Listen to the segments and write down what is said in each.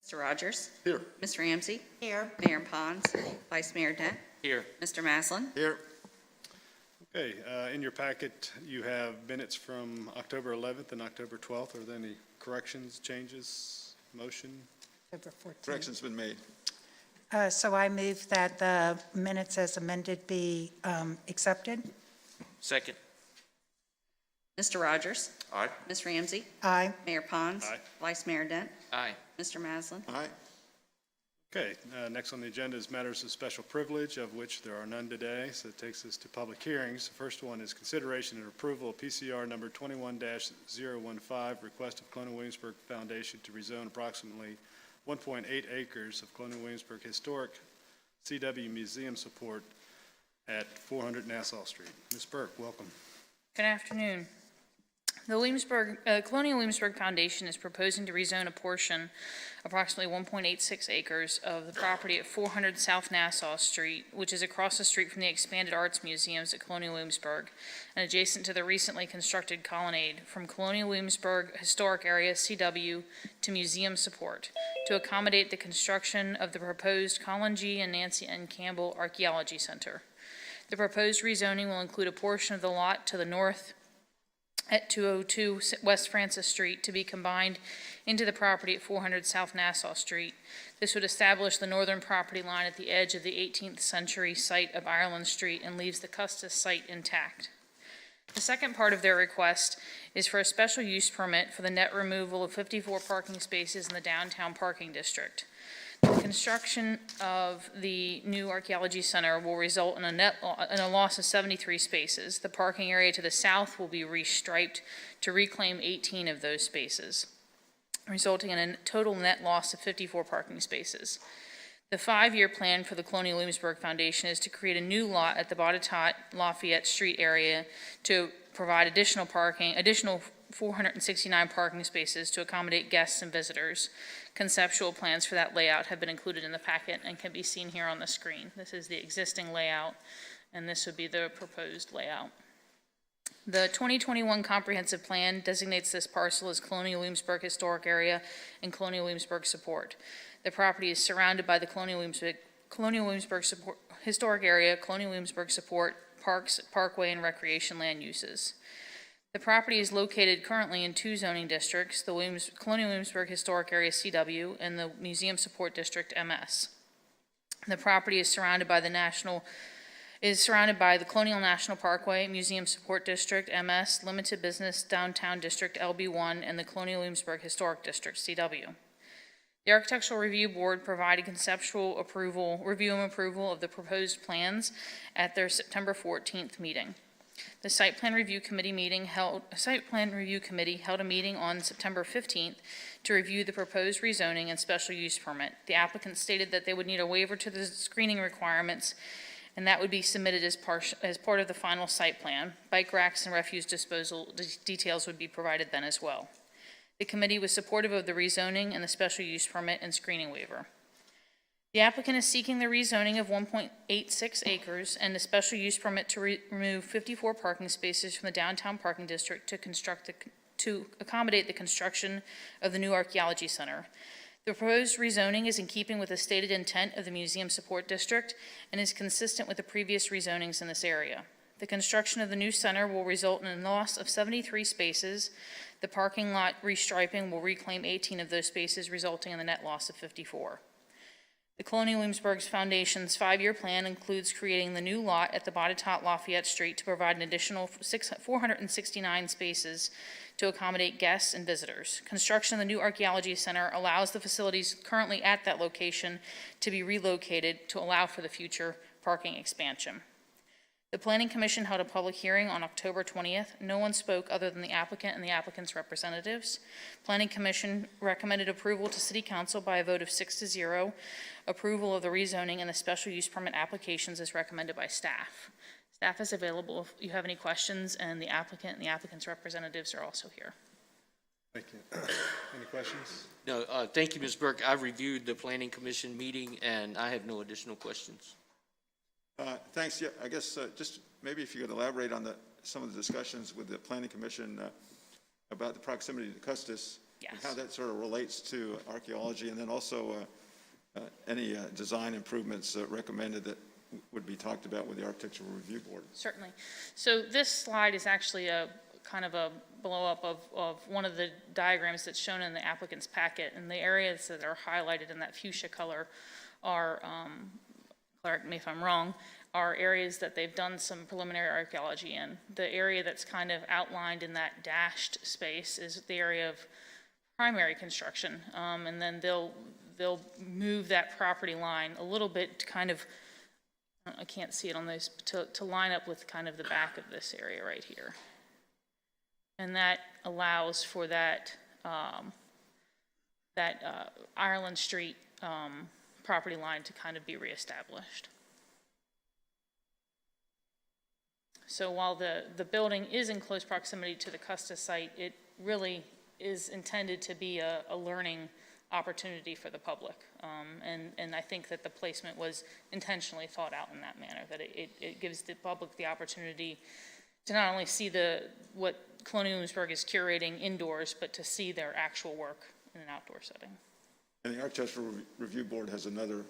Mr. Rogers? Here. Ms. Ramsey? Here. Mayor Pons? Vice Mayor Dent? Here. Mr. Maslin? Here. Okay, in your packet, you have minutes from October 11th and October 12th. Are there any corrections, changes, motion? October 14th. Correction's been made. So I move that the minutes as amended be accepted. Second. Mr. Rogers? Aye. Ms. Ramsey? Aye. Mayor Pons? Aye. Vice Mayor Dent? Aye. Mr. Maslin? Aye. Okay, next on the agenda is matters of special privilege, of which there are none today, so it takes us to public hearings. The first one is consideration and approval of PCR number 21-015, request of Colonial Williamsburg Foundation to rezone approximately 1.8 acres of Colonial Williamsburg Historic CW Museum support at 400 Nassau Street. Ms. Burke, welcome. Good afternoon. The Colonial Williamsburg Foundation is proposing to rezone a portion, approximately 1.86 acres, of the property at 400 South Nassau Street, which is across the street from the expanded arts museums at Colonial Williamsburg and adjacent to the recently constructed colonnade, from Colonial Williamsburg Historic Area CW to museum support, to accommodate the construction of the proposed Colin G. and Nancy N. Campbell Archaeology Center. The proposed rezoning will include a portion of the lot to the north at 202 West Francis Street to be combined into the property at 400 South Nassau Street. This would establish the northern property line at the edge of the 18th century site of Ireland Street and leaves the Custis site intact. The second part of their request is for a special use permit for the net removal of 54 parking spaces in the downtown parking district. The construction of the new archaeology center will result in a loss of 73 spaces. The parking area to the south will be restriped to reclaim 18 of those spaces, resulting in a total net loss of 54 parking spaces. The 5-year plan for the Colonial Williamsburg Foundation is to create a new lot at the Botetourt Lafayette Street area to provide additional 469 parking spaces to accommodate guests and visitors. Conceptual plans for that layout have been included in the packet and can be seen here on the screen. This is the existing layout, and this would be the proposed layout. The 2021 comprehensive plan designates this parcel as Colonial Williamsburg Historic Area and Colonial Williamsburg Support. The property is surrounded by the Colonial Williamsburg Historic Area, Colonial Williamsburg Support, Parks, Parkway, and Recreation land uses. The property is located currently in 2 zoning districts, the Colonial Williamsburg Historic Area CW and the Museum Support District MS. The property is surrounded by the Colonial National Parkway, Museum Support District MS, Limited Business Downtown District LB1, and the Colonial Williamsburg Historic District CW. The Architectural Review Board provided conceptual review and approval of the proposed plans at their September 14th meeting. The Site Plan Review Committee held a meeting on September 15th to review the proposed rezoning and special use permit. The applicant stated that they would need a waiver to the screening requirements, and that would be submitted as part of the final site plan. Bike racks and refuse disposal details would be provided then as well. The committee was supportive of the rezoning and the special use permit and screening waiver. The applicant is seeking the rezoning of 1.86 acres and a special use permit to remove 54 parking spaces from the downtown parking district to accommodate the construction of the new archaeology center. The proposed rezoning is in keeping with the stated intent of the Museum Support District and is consistent with the previous rezonings in this area. The construction of the new center will result in a loss of 73 spaces. The parking lot restriping will reclaim 18 of those spaces, resulting in the net loss of 54. The Colonial Williamsburg Foundation's 5-year plan includes creating the new lot at the Botetourt Lafayette Street to provide an additional 469 spaces to accommodate guests and visitors. Construction of the new archaeology center allows the facilities currently at that location to be relocated to allow for the future parking expansion. The Planning Commission held a public hearing on October 20th. No one spoke other than the applicant and the applicant's representatives. Planning Commission recommended approval to City Council by a vote of 6-0. Approval of the rezoning and the special use permit applications is recommended by staff. Staff is available if you have any questions, and the applicant and the applicant's representatives are also here. Thank you. Any questions? No, thank you, Ms. Burke. I've reviewed the Planning Commission meeting, and I have no additional questions. Thanks. Yeah, I guess just maybe if you could elaborate on some of the discussions with the Planning Commission about the proximity to Custis. Yes. How that sort of relates to archaeology, and then also any design improvements recommended that would be talked about with the Architectural Review Board. Certainly. So this slide is actually a kind of a blow-up of one of the diagrams that's shown in the applicant's packet, and the areas that are highlighted in that fuchsia color are, correct me if I'm wrong, are areas that they've done some preliminary archaeology in. The area that's kind of outlined in that dashed space is the area of primary construction, and then they'll move that property line a little bit to kind of, I can't see it on those, to line up with kind of the back of this area right here. And that allows for that, Ireland Street property line to kind of be reestablished. So while the building is in close proximity to the Custis site, it really is intended to be a learning opportunity for the public. And I think that the placement was intentionally thought out in that manner, that it gives the public the opportunity to not only see what Colonial Williamsburg is curating indoors, but to see their actual work in an outdoor setting. And the Architectural Review Board has another.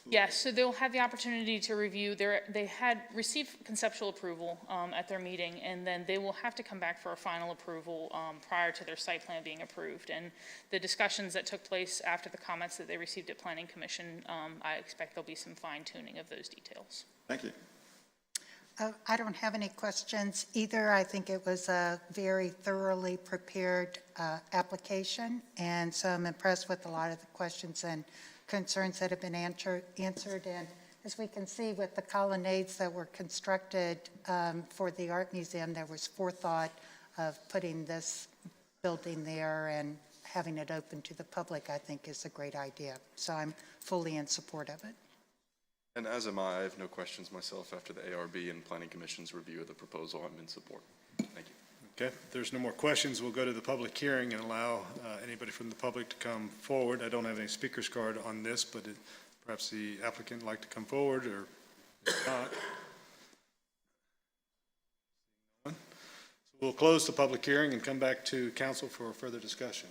Yes, so they'll have the opportunity to review. They had received conceptual approval at their meeting, and then they will have to come back for a final approval prior to their site plan being approved. And the discussions that took place after the comments that they received at Planning Commission, I expect there'll be some fine-tuning of those details. Thank you. I don't have any questions either. I think it was a very thoroughly prepared application, and so I'm impressed with a lot of the questions and concerns that have been answered. And as we can see with the colonnades that were constructed for the art museum, there was forethought of putting this building there and having it open to the public, I think is a great idea. So I'm fully in support of it. And as am I have no questions myself after the ARB and Planning Commission's review of the proposal. I'm in support. Thank you. Okay, if there's no more questions, we'll go to the public hearing and allow anybody from the public to come forward. I don't have any speaker's card on this, but perhaps the applicant would like to come forward, or if not. So we'll close the public hearing and come back to council for further discussion.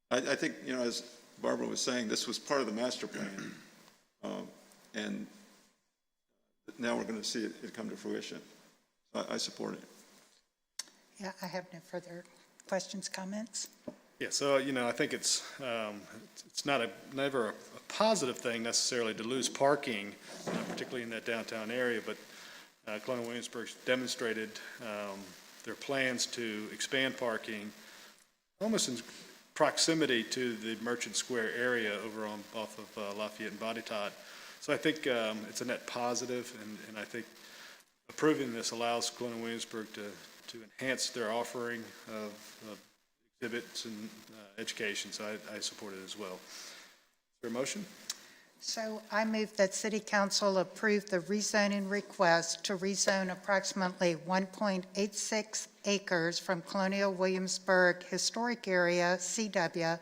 I think, as Barbara was saying, this was part of the master plan, and now we're going to see it come to fruition. I support it. Yeah, I have no further questions, comments. Yeah, so, I think it's never a positive thing necessarily to lose parking, particularly in that downtown area, but Colonial Williamsburg demonstrated their plans to expand parking almost in proximity to the Merchant Square area over off of Lafayette and Bodytot. So I think it's a net positive, and I think approving this allows Colonial Williamsburg to enhance their offering of exhibits and education, so I support it as well. Is there a motion? So I move that City Council approve the rezoning request to rezone approximately 1.86 acres from Colonial Williamsburg Historic Area, CW,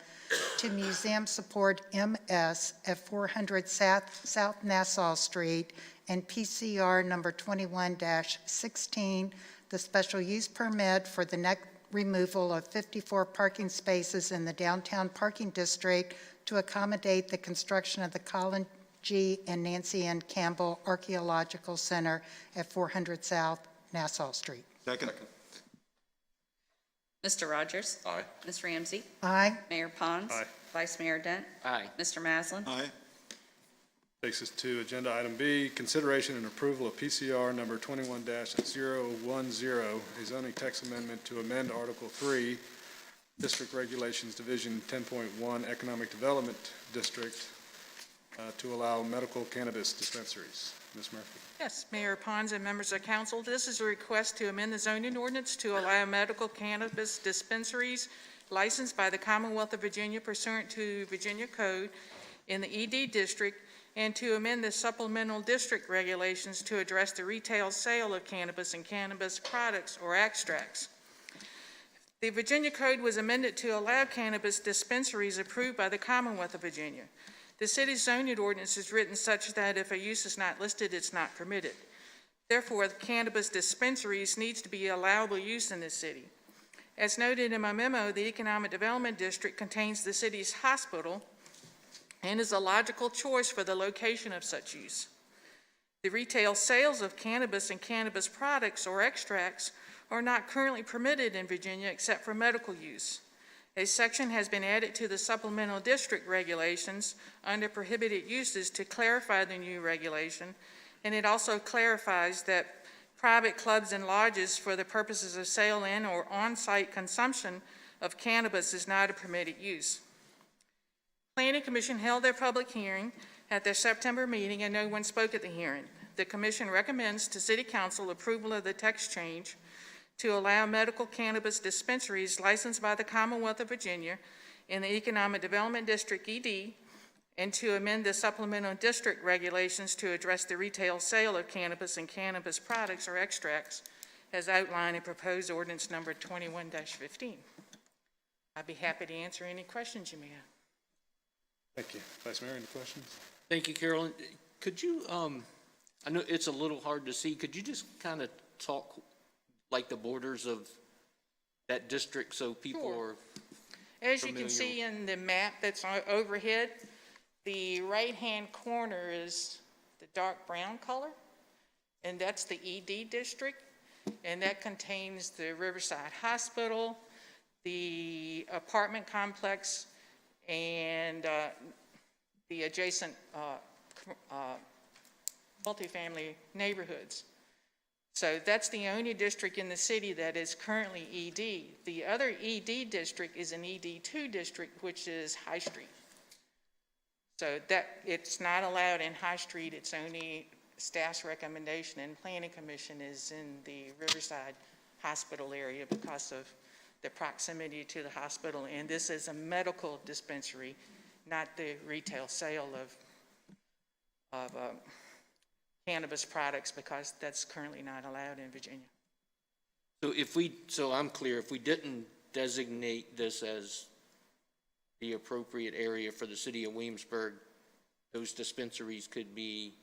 to Museum Support MS at 400 South Nassau Street and PCR number 21-16, the special use permit for the net removal of 54 parking spaces in the downtown parking district to accommodate the construction of the Colin G. and Nancy N. Campbell Archaeological Center at 400 South Nassau Street. Second. Mr. Rogers? Aye. Ms. Ramsey? Aye. Mayor Pons? Aye. Vice Mayor Dent? Aye. Mr. Maslin? Aye. Takes us to agenda item B, consideration and approval of PCR number 21-010, a zoning text amendment to amend Article 3, District Regulations Division 10.1, Economic Development District, to allow medical cannabis dispensaries. Ms. Murphy. Yes, Mayor Pons and members of council, this is a request to amend the zoning ordinance to allow medical cannabis dispensaries licensed by the Commonwealth of Virginia pursuant to Virginia Code in the ED district, and to amend the supplemental district regulations to address the retail sale of cannabis and cannabis products or extracts. The Virginia Code was amended to allow cannabis dispensaries approved by the Commonwealth of Virginia. The city's zoning ordinance is written such that if a use is not listed, it's not permitted. Therefore, the cannabis dispensaries needs to be allowable use in this city. As noted in my memo, the Economic Development District contains the city's hospital and is a logical choice for the location of such use. The retail sales of cannabis and cannabis products or extracts are not currently permitted in Virginia except for medical use. A section has been added to the supplemental district regulations under prohibited uses to clarify the new regulation, and it also clarifies that private clubs and lodges for the purposes of sale in or on-site consumption of cannabis is not a permitted use. Planning Commission held their public hearing at their September meeting and no one spoke at the hearing. The Commission recommends to City Council approval of the text change to allow medical cannabis dispensaries licensed by the Commonwealth of Virginia in the Economic Development District ED and to amend the supplemental district regulations to address the retail sale of cannabis and cannabis products or extracts as outlined in proposed ordinance number 21-15. I'd be happy to answer any questions you may have. Thank you. Vice Mayor, any questions? Thank you, Carolyn. Could you, I know it's a little hard to see, could you just kind of talk like the borders of that district so people Sure. are As you familiar? can see in the map that's overhead, the right-hand corner is the dark brown color, and that's the ED district, and that contains the Riverside Hospital, the apartment complex, and the adjacent multifamily neighborhoods. So that's the only district in the city that is currently ED. The other ED district is an ED2 district, which is High Street. So that it's not allowed in High Street. It's only staff's recommendation and Planning Commission is in the Riverside Hospital area because of the proximity to the hospital. And this is a medical dispensary, not the retail sale of cannabis products, because that's currently not allowed in Virginia. So I'm clear, if we didn't designate this as the appropriate area for the city of Williamsburg, those dispensaries could be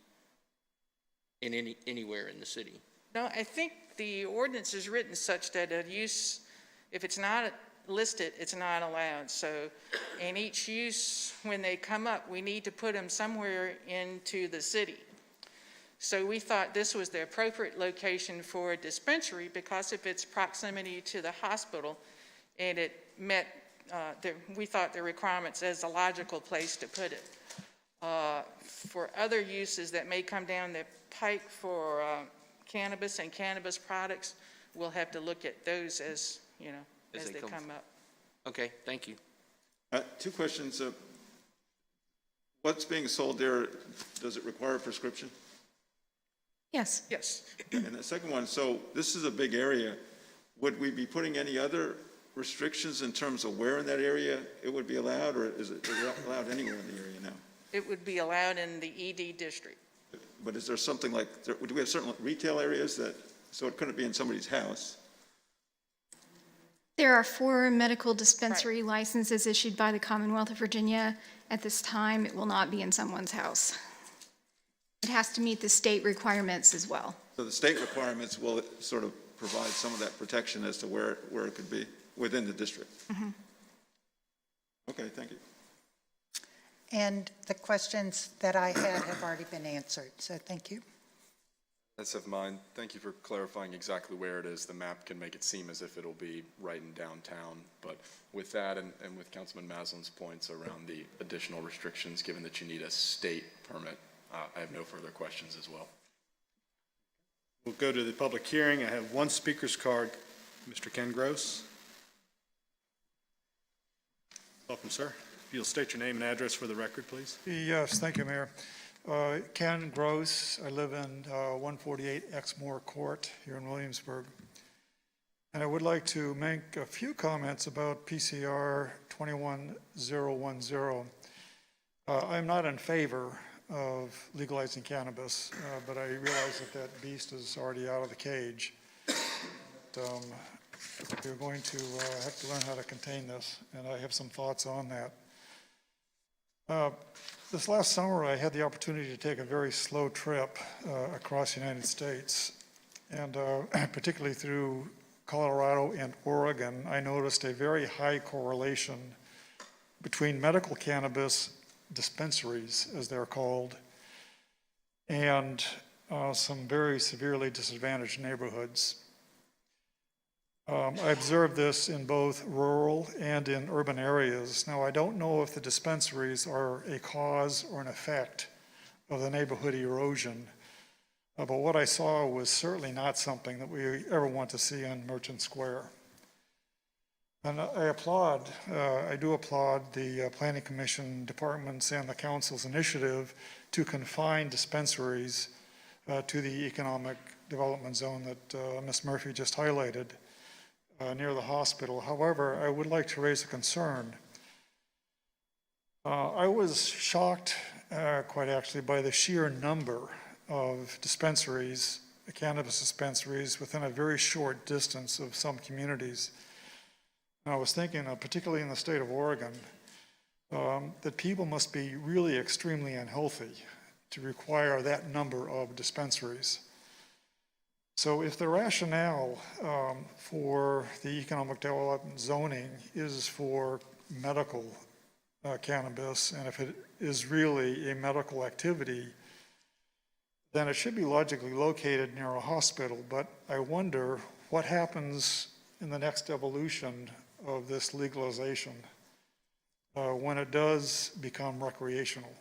in anywhere in the city. No, I think the ordinance is written such that a use, if it's not listed, it's not allowed. So in each use, when they come up, we need to put them somewhere into the city. So we thought this was the appropriate location for a dispensary because of its proximity to the hospital, and it met, we thought, the requirements as a logical place to put it. For other uses that may come down the pike for cannabis and cannabis products, we'll have to look at those as, you know, as they come up. Okay, thank you. Two questions. What's being sold there, does it require a prescription? Yes. Yes. And the second one, so this is a big area. Would we be putting any other restrictions in terms of where in that area it would be allowed, or is it allowed anywhere in the area now? It would be allowed in the ED district. But is there something like, do we have certain retail areas that, so it couldn't be in somebody's house? There are 4 medical dispensary licenses issued by the Commonwealth of Virginia. At this time, it will not be in someone's house. It has to meet the state requirements as well. So the state requirements will sort of provide some of that protection as to where it could be within the district? Mm-hmm. Okay, thank you. And the questions that I had have already been answered, so thank you. That's of mine. Thank you for clarifying exactly where it is. The map can make it seem as if it'll be right in downtown. But with that and with Councilman Maslin's points around the additional restrictions, given that you need a state permit, I have no further questions as well. We'll go to the public hearing. I have one speaker's card. Mr. Ken Gross. Welcome, sir. If you'll state your name and address for the record, please. Yes, thank you, Mayor. Ken Gross. I live in 148 Exmoor Court here in Williamsburg. And I would like to make a few comments about PCR 21010. I'm not in favor of legalizing cannabis, but I realize that beast is already out of the cage. We're going to have to learn how to contain this, and I have some thoughts on that. This last summer, I had the opportunity to take a very slow trip across the United States, and particularly through Colorado and Oregon, I noticed a very high correlation between medical cannabis dispensaries, as they're called, and some very severely disadvantaged neighborhoods. I observed this in both rural and in urban areas. Now, I don't know if the dispensaries are a cause or an effect of the neighborhood erosion, but what I saw was certainly not something that we ever want to see on Merchant Square. And I do applaud the Planning Commission departments and the council's initiative to confine dispensaries to the economic development zone that Ms. Murphy just highlighted near the hospital. However, I would like to raise a concern. I was shocked, quite actually, by the sheer number of dispensaries, cannabis dispensaries, within a very short distance of some communities. And I was thinking, particularly in the state of Oregon, that people must be really extremely unhealthy to require that number of dispensaries. So if the rationale for the economic development zoning is for medical cannabis, and if it is really a medical activity, then it should be logically located near a hospital. But I wonder what happens in the next evolution of this legalization when it does become recreational.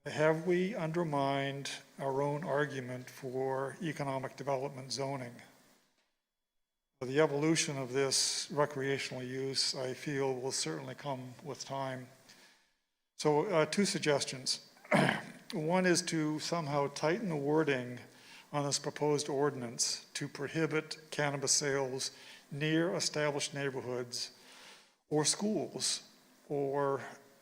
Have we undermined our own argument for economic development zoning? The evolution of this recreational use, I feel, will certainly come with time. So two suggestions. One is to somehow tighten the wording on this proposed ordinance to prohibit cannabis sales near established neighborhoods or schools or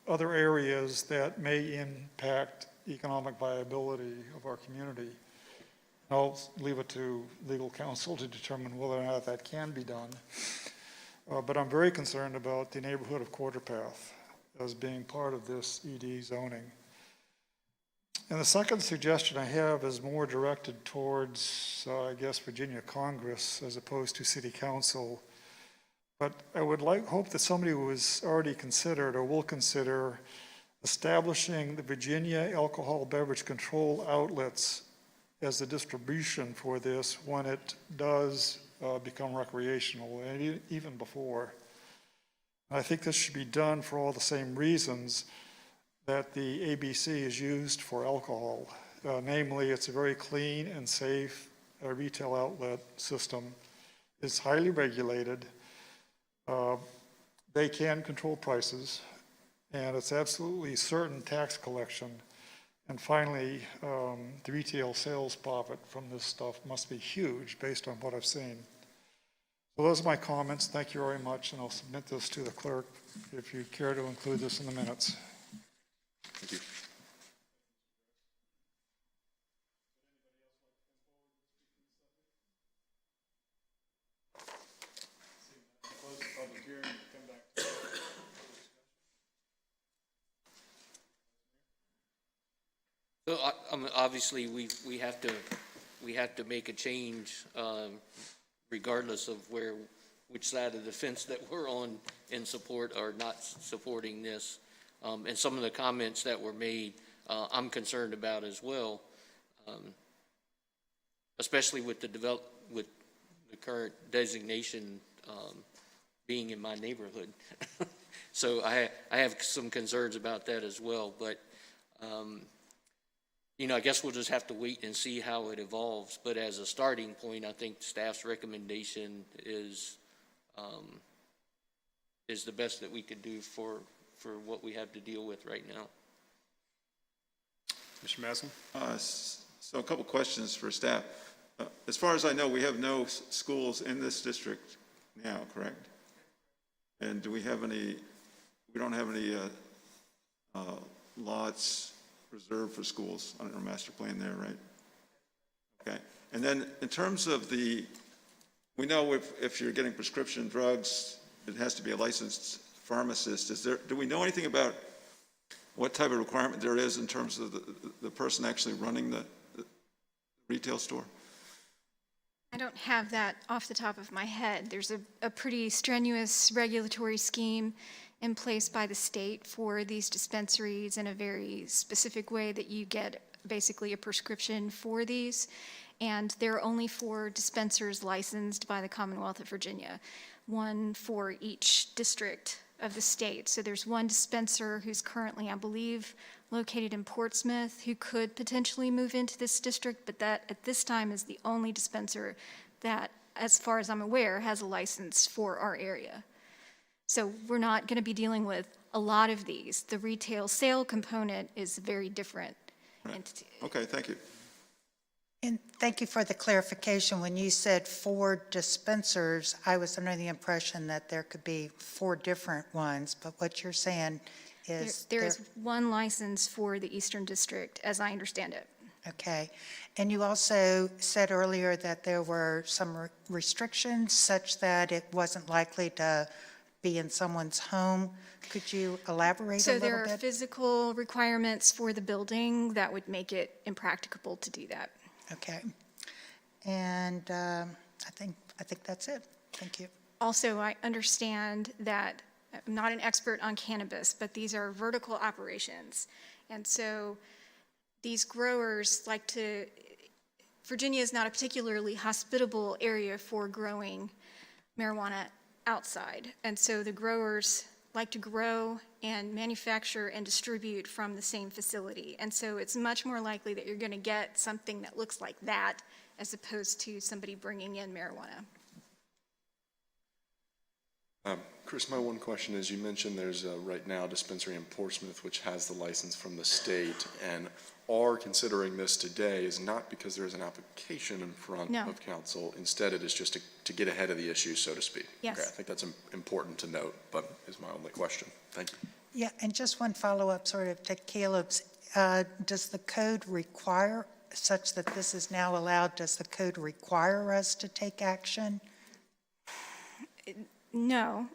other areas that may impact economic viability of our community. I'll leave it to legal counsel to determine whether or not that can be done. But I'm very concerned about the neighborhood of Quarter Path as being part of this ED zoning. And the second suggestion I have is more directed towards, I guess, Virginia Congress as opposed to City Council. But I would hope that somebody who has already considered or will consider establishing the Virginia alcohol beverage control outlets as the distribution for this when it does become recreational, and even before. I think this should be done for all the same reasons that the ABC is used for alcohol. Namely, it's a very clean and safe retail outlet system. It's highly regulated. They can control prices, and it's absolutely certain tax collection. And finally, the retail sales profit from this stuff must be huge based on what I've seen. So those are my comments. Thank you very much, and I'll submit this to the clerk if you care to include this in the minutes. Thank you. So obviously, we have to make a change regardless of which side of the fence that we're on in support or not supporting this. And some of the comments that were made, I'm concerned about as well, especially with the current designation being in my neighborhood. So I have some concerns about that as well. But you know, I guess we'll just have to wait and see how it evolves. But as a starting point, I think staff's recommendation is the best that we could do for what we have to deal with right now. Mr. Maslin? So a couple questions for staff. As far as I know, we have no schools in this district now, correct? And do we have any, we don't have any lots reserved for schools on our master plan there, right? Okay. And then in terms of we know if you're getting prescription drugs, it has to be a licensed pharmacist. Do we know anything about what type of requirement there is in terms of the person actually running the retail store? I don't have that off the top of my head. There's a pretty strenuous regulatory scheme in place by the state for these dispensaries in a very specific way that you get basically a prescription for these. And there are only 4 dispensers licensed by the Commonwealth of Virginia, 1 for each district of the state. So there's 1 dispenser who's currently, I believe, located in Portsmouth, who could potentially move into this district, but that at this time is the only dispenser that, as far as I'm aware, has a license for our area. So we're not going to be dealing with a lot of these. The retail sale component is very different. Right. Okay, thank you. And thank you for the clarification. When you said 4 dispensers, I was under the impression that there could be 4 different ones, but what you're saying is... There is 1 license for the Eastern District, as I understand it. Okay. And you also said earlier that there were some restrictions such that it wasn't likely to be in someone's home. Could you elaborate a So little there are bit? physical requirements for the building that would make it impracticable to do that. Okay. And I think that's it. Thank you. Also, I understand that, I'm not an expert on cannabis, but these are vertical operations. And so these growers like to, Virginia is not a particularly hospitable area for growing marijuana outside. And so the growers like to grow and manufacture and distribute from the same facility. And so it's much more likely that you're going to get something that looks like that as opposed to somebody bringing in marijuana. Chris, my one question is, you mentioned there's right now a dispensary in Portsmouth which has the license from the state, and are considering this today is not because there's an application in front of council. Instead, it is just to get ahead of the issue, so to speak. Yes. Okay, I think that's important to note, but is my only question. Thank you. Yeah, and just one follow-up sort of to Caleb's. Does the code require, such that this is now allowed, does the code require us to take action? No.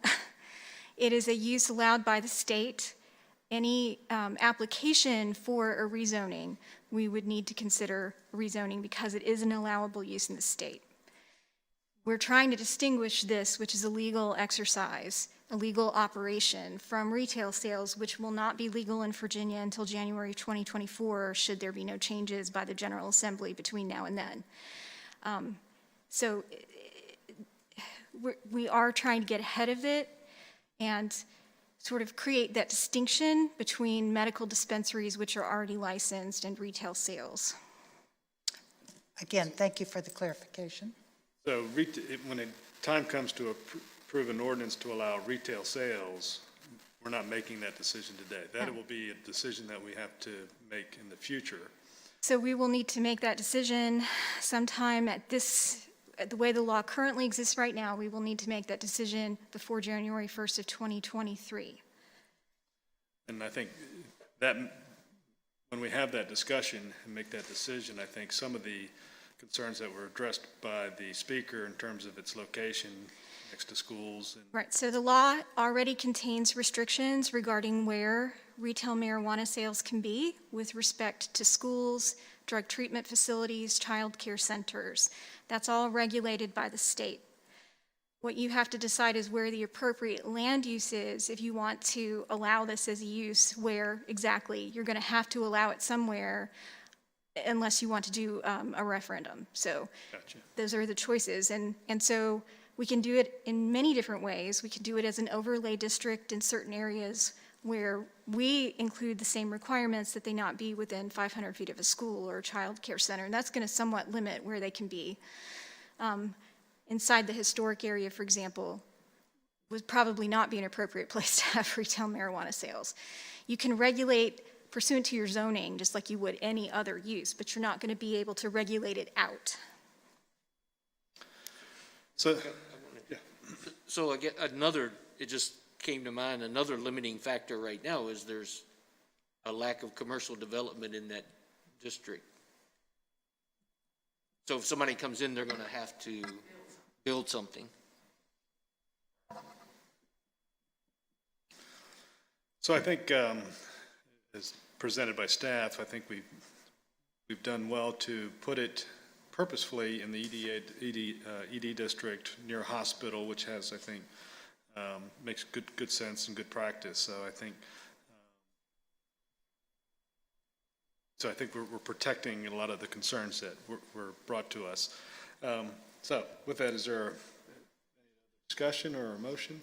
It is a use allowed by the state. Any application for a rezoning, we would need to consider rezoning because it is an allowable use in the state. We're trying to distinguish this, which is a legal exercise, a legal operation, from retail sales, which will not be legal in Virginia until January 2024, should there be no changes by the General Assembly between now and then. So we are trying to get ahead of it and sort of create that distinction between medical dispensaries, which are already licensed, and retail sales. Again, thank you for the clarification. So when the time comes to approve an ordinance to allow retail sales, we're not making that decision today. That will be a decision that we have to make in the future. So we will need to make that decision sometime the way the law currently exists right now, we will need to make that decision before January 1st of 2023. And I think that when we have that discussion and make that decision, I think some of the concerns that were addressed by the speaker in terms of its location next to schools. Right, so the law already contains restrictions regarding where retail marijuana sales can be with respect to schools, drug treatment facilities, child care centers. That's all regulated by the state. What you have to decide is where the appropriate land use is if you want to allow this as a use, where exactly you're going to have to allow it somewhere unless you want to do a referendum. So Gotcha. Those are the choices. And so we can do it in many different ways. We could do it as an overlay district in certain areas where we include the same requirements that they not be within 500 feet of a school or a child care center. And that's going to somewhat limit where they can be. Inside the historic area, for example, would probably not be an appropriate place to have retail marijuana sales. You can regulate pursuant to your zoning, just like you would any other use, but you're not going to be able to regulate it out. So, yeah. So I get it just came to mind, another limiting factor right now is there's a lack of commercial development in that district. So if somebody comes in, they're going to have to build something. So I think, as presented by staff, I think we've done well to put it purposefully in the ED district near a hospital, which has, I think, makes good sense and good practice. So I think we're protecting a lot of the concerns that were brought to us. So with that, is there discussion or a motion?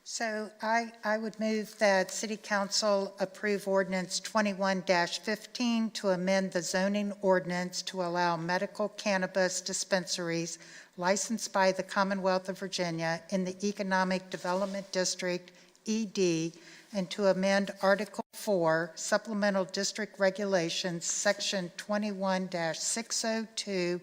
So I would move that City Council approve Ordinance 21-15 to amend the zoning ordinance to allow medical cannabis dispensaries licensed by the Commonwealth of Virginia in the Economic Development District, ED, and to amend Article 4, Supplemental District Regulations, Section 21-602,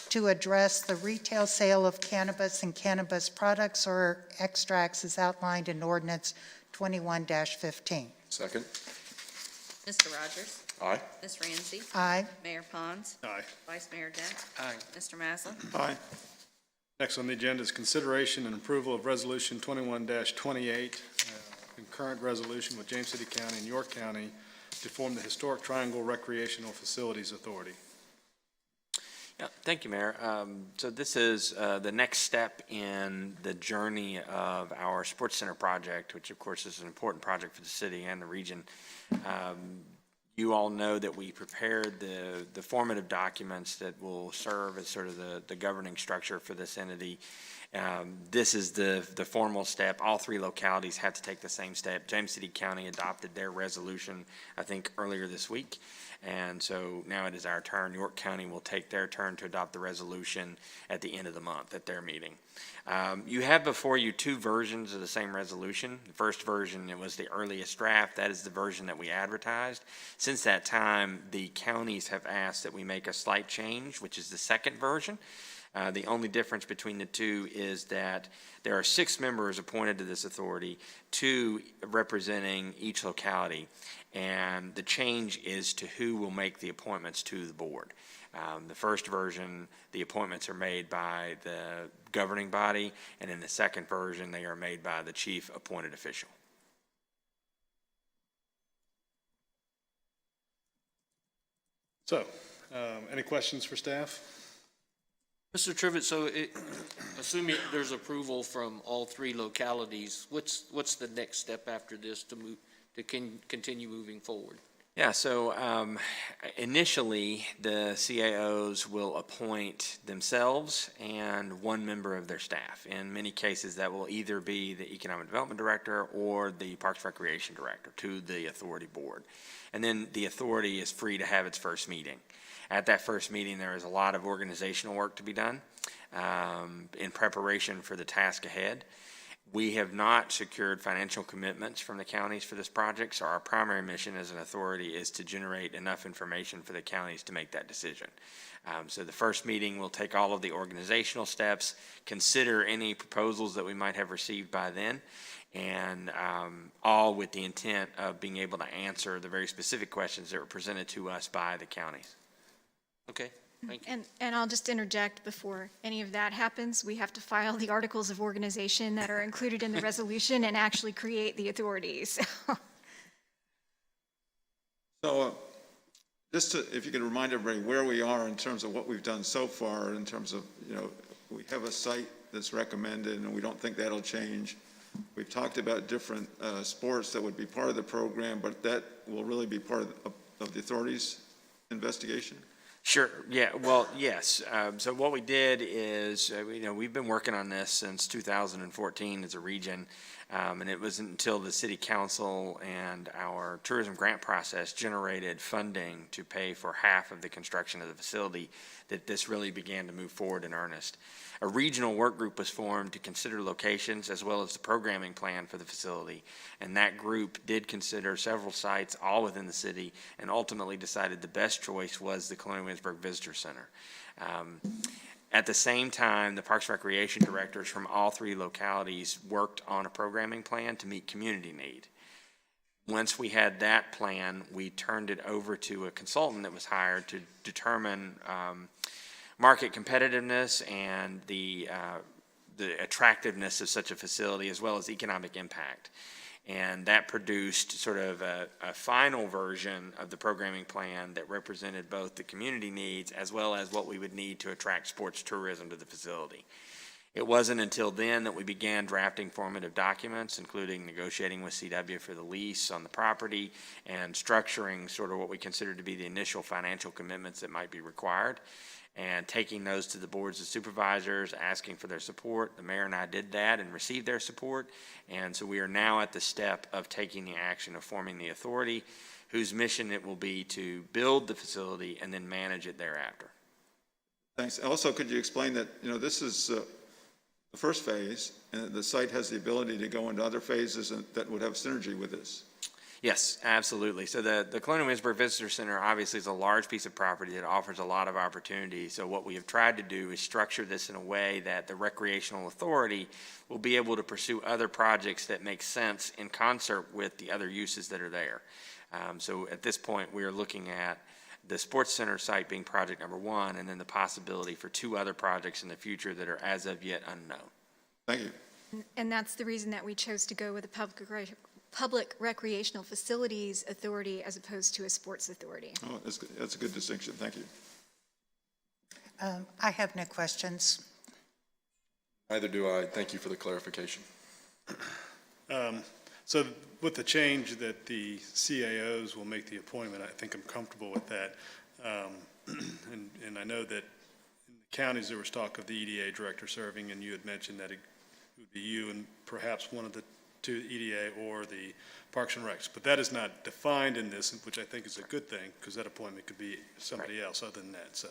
to address the retail sale of cannabis and cannabis products or extracts as outlined in Ordinance 21-15. Second. Mr. Rogers? Aye. Ms. Ramsey? Aye. Mayor Pons? Aye. Vice Mayor Dent? Aye. Mr. Maslin? Aye. Next on the agenda is consideration and approval of Resolution 21-28, concurrent resolution with James City County and York County to form the Historic Triangle Recreational Facilities Authority. Yeah, thank you, Mayor. So this is the next step in the journey of our Sports Center project, which of course is an important project for the city and the region. You all know that we prepared the formative documents that will serve as sort of the governing structure for this entity. This is the formal step. All three localities have to take the same step. James City County adopted their resolution, I think, earlier this week. And so now it is our turn. York County will take their turn to adopt the resolution at the end of the month at their meeting. You have before you two versions of the same resolution. The first version, it was the earliest draft. That is the version that we advertised. Since that time, the counties have asked that we make a slight change, which is the second version. The only difference between the two is that there are 6 members appointed to this authority, 2 representing each locality, and the change is to who will make the appointments to the board. The first version, the appointments are made by the governing body, and in the second version, they are made by the chief appointed official. So, any questions for staff? Mr. Trivett, so assuming there's approval from all 3 localities, what's the next step after this to continue moving forward? Yeah, so initially, the CAOs will appoint themselves and 1 member of their staff. In many cases, that will either be the Economic Development Director or the Parks Recreation Director to the authority board. And then the authority is free to have its first meeting. At that first meeting, there is a lot of organizational work to be done in preparation for the task ahead. We have not secured financial commitments from the counties for this project, so our primary mission as an authority is to generate enough information for the counties to make that decision. So the first meeting will take all of the organizational steps, consider any proposals that we might have received by then, and all with the intent of being able to answer the very specific questions that were presented to us by the counties. Okay, thank you. And I'll just interject before any of that happens. We have to file the articles of organization that are included in the resolution and actually create the authorities. So just if you could remind everybody where we are in terms of what we've done so far, in terms of, we have a site that's recommended and we don't think that'll change. We've talked about different sports that would be part of the program, but that will really be part of the authority's investigation? Sure. Yeah. Well, yes. So what we did is, we've been working on this since 2014 as a region, and it was until the city council and our tourism grant process generated funding to pay for half of the construction of the facility that this really began to move forward in earnest. A regional work group was formed to consider locations as well as the programming plan for the facility, and that group did consider several sites all within the city and ultimately decided the best choice was the Colonial Williamsburg Visitor Center. At the same time, the Parks Recreation directors from all 3 localities worked on a programming plan to meet community need. Once we had that plan, we turned it over to a consultant that was hired to determine market competitiveness and the attractiveness of such a facility, as well as economic impact. And that produced sort of a final version of the programming plan that represented both the community needs as well as what we would need to attract sports tourism to the facility. It wasn't until then that we began drafting formative documents, including negotiating with CW for the lease on the property and structuring sort of what we considered to be the initial financial commitments that might be required, and taking those to the boards of supervisors, asking for their support. The mayor and I did that and received their support, and so we are now at the step of taking the action of forming the authority, whose mission it will be to build the facility and then manage it thereafter. Thanks. Also, could you explain that, this is the first phase, and the site has the ability to go into other phases that would have synergy with this? Yes, absolutely. So the Colonial Williamsburg Visitor Center obviously is a large piece of property that offers a lot of opportunity. So what we have tried to do is structure this in a way that the Recreational Authority will be able to pursue other projects that make sense in concert with the other uses that are there. So at this point, we are looking at the Sports Center site being project number one, and then the possibility for 2 other projects in the future that are as of yet unknown. Thank you. And that's the reason that we chose to go with a public recreational facilities authority as opposed to a sports authority. Oh, that's a good distinction. Thank you. I have no questions. Neither do I. Thank you for the clarification. So with the change that the CAOs will make the appointment, I think I'm comfortable with that. And I know that in the counties there was talk of the EDA director serving, and you had mentioned that it would be you and perhaps one of the 2, EDA or the Parks and Recs. But that is not defined in this, which I think is a good thing, because that appointment could be somebody else other than that. So,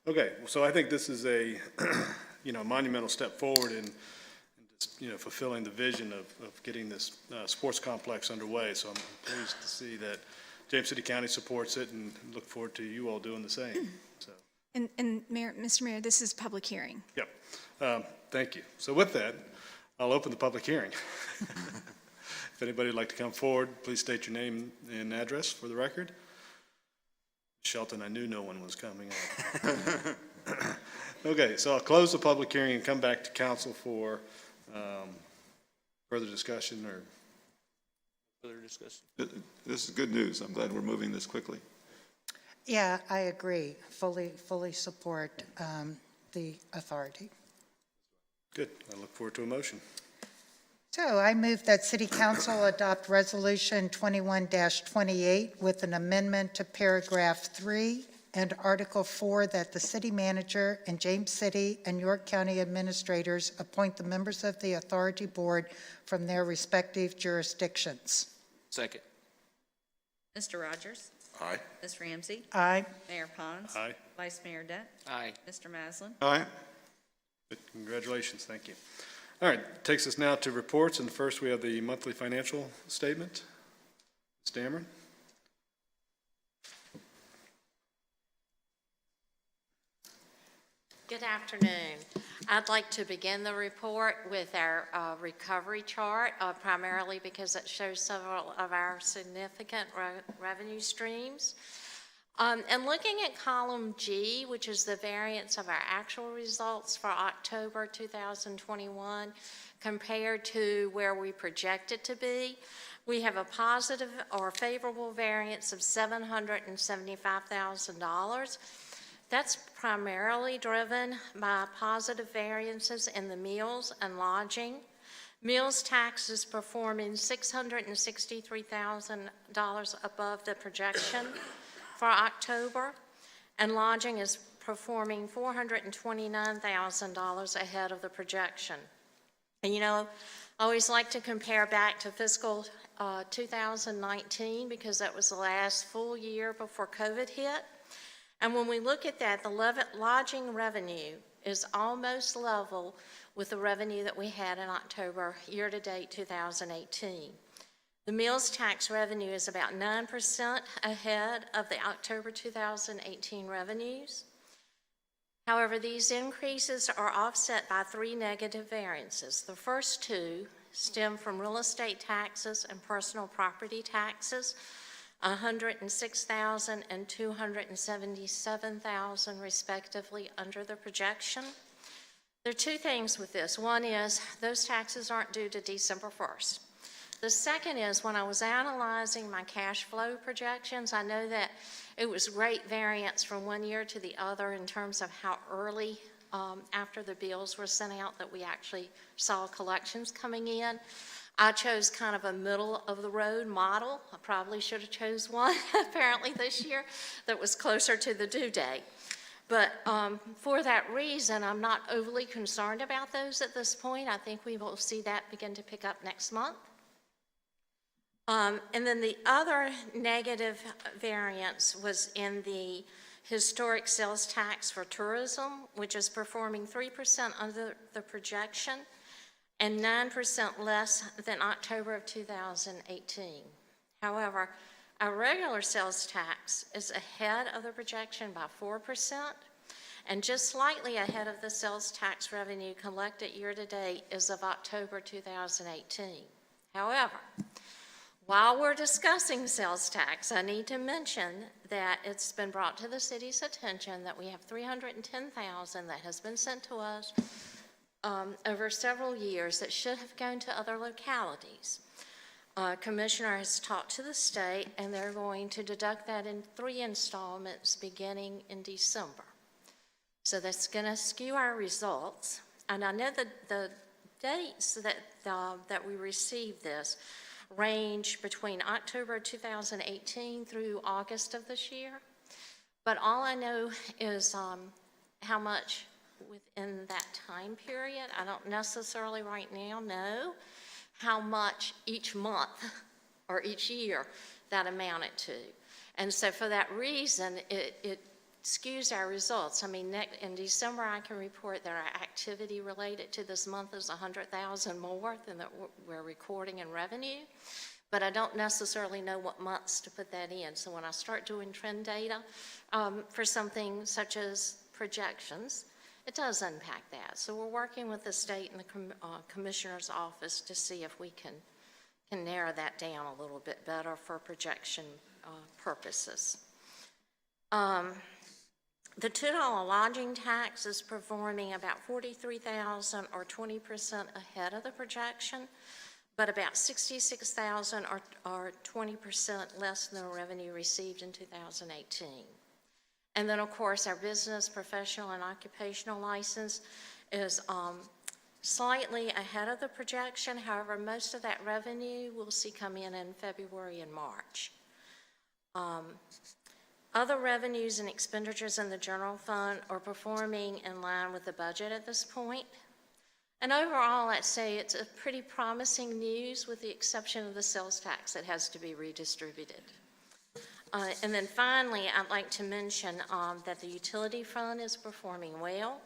okay, so I think this is a monumental step forward in fulfilling the vision of getting this sports complex underway. So I'm pleased to see that James City County supports it, and look forward to you all doing the same. So. And Mayor, Mr. Mayor, this is public hearing. Yep. Thank you. So with that, I'll open the public hearing. If anybody would like to come forward, please state your name and address for the record. Shelton, I knew no one was coming up. Okay, so I'll close the public hearing and come back to council for further discussion or Further discussion? This is good news. I'm glad we're moving this quickly. Yeah, I agree. Fully support the authority. good. I look forward to a motion. So I move that City Council adopt Resolution 21-28 with an amendment to paragraph 3 and Article 4 that the city manager and James City and York County administrators appoint the members of the authority board from their respective jurisdictions. Second. Mr. Rogers? Aye. Ms. Ramsey? Aye. Mayor Pons? Aye. Vice Mayor Dent? Aye. Mr. Maslin? Aye. Good. Congratulations. Thank you. All right, takes us now to reports, and first we have the monthly financial statement. Ms. Dameron? Good afternoon. I'd like to begin the report with our recovery chart, primarily because it shows several of our significant revenue streams. And looking at column G, which is the variance of our actual results for October 2021 compared to where we projected to be, we have a positive or favorable variance of $775,000. That's primarily driven by positive variances in the meals and lodging. Meals tax is performing $663,000 above the projection for October, and lodging is performing $429,000 ahead of the projection. And I always like to compare back to fiscal 2019 because that was the last full year before COVID hit. And when we look at that, the lodging revenue is almost level with the revenue that we had in October year-to-date 2018. The meals tax revenue is about 9% ahead of the October 2018 revenues. However, these increases are offset by 3 negative variances. The first 2 stem from real estate taxes and personal property taxes, $106,000 and $277,000 respectively under the projection. There are 2 things with this. One is those taxes aren't due to December 1st. The second is, when I was analyzing my cash flow projections, I know that it was great variance from one year to the other in terms of how early after the bills were sent out that we actually saw collections coming in. I chose kind of a middle-of-the-road model. I probably should have chose one, apparently, this year that was closer to the due date. But for that reason, I'm not overly concerned about those at this point. I think we will see that begin to pick up next month. And then the other negative variance was in the historic sales tax for tourism, which is performing 3% under the projection and 9% less than October of 2018. However, our regular sales tax is ahead of the projection by 4% and just slightly ahead of the sales tax revenue collected year-to-date as of October 2018. However, while we're discussing sales tax, I need to mention that it's been brought to the city's attention that we have $310,000 that has been sent to us over several years that should have gone to other localities. Commissioner has talked to the state, and they're going to deduct that in 3 installments beginning in December. So that's going to skew our results. And I know that the dates that we received this range between October 2018 through August of this year. But all I know is how much within that time period. I don't necessarily right now know how much each month or each year that amounted to. And so for that reason, it skews our results. I mean, in December, I can report that our activity related to this month is 100,000 more than that we're recording in revenue, but I don't necessarily know what months to put that in. So when I start doing trend data for something such as projections, it does impact that. So we're working with the state and the commissioner's office to see if we can narrow that down a little bit better for projection purposes. The $2 lodging tax is performing about $43,000 or 20% ahead of the projection, but about $66,000 or 20% less than the revenue received in 2018. And then, of course, our business, professional, and occupational license is slightly ahead of the projection. However, most of that revenue we'll see come in February and March. Other revenues and expenditures in the general fund are performing in line with the budget at this point. And overall, I'd say it's a pretty promising news with the exception of the sales tax that has to be redistributed. And then finally, I'd like to mention that the utility fund is performing well.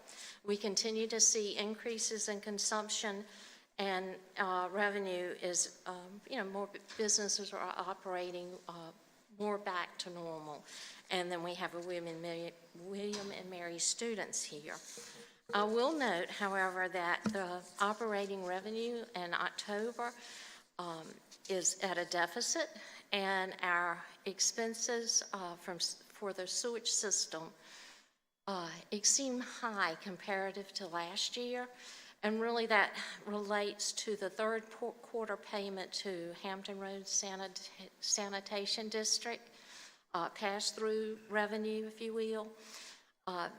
We continue to see increases in consumption, and revenue is, more businesses are operating more back to normal. And then we have a William and Mary students here. I will note, however, that the operating revenue in October is at a deficit, and our expenses for the sewage system seem high comparative to last year. And really that relates to the third quarter payment to Hampton Road Sanitation District, pass-through revenue, if you will.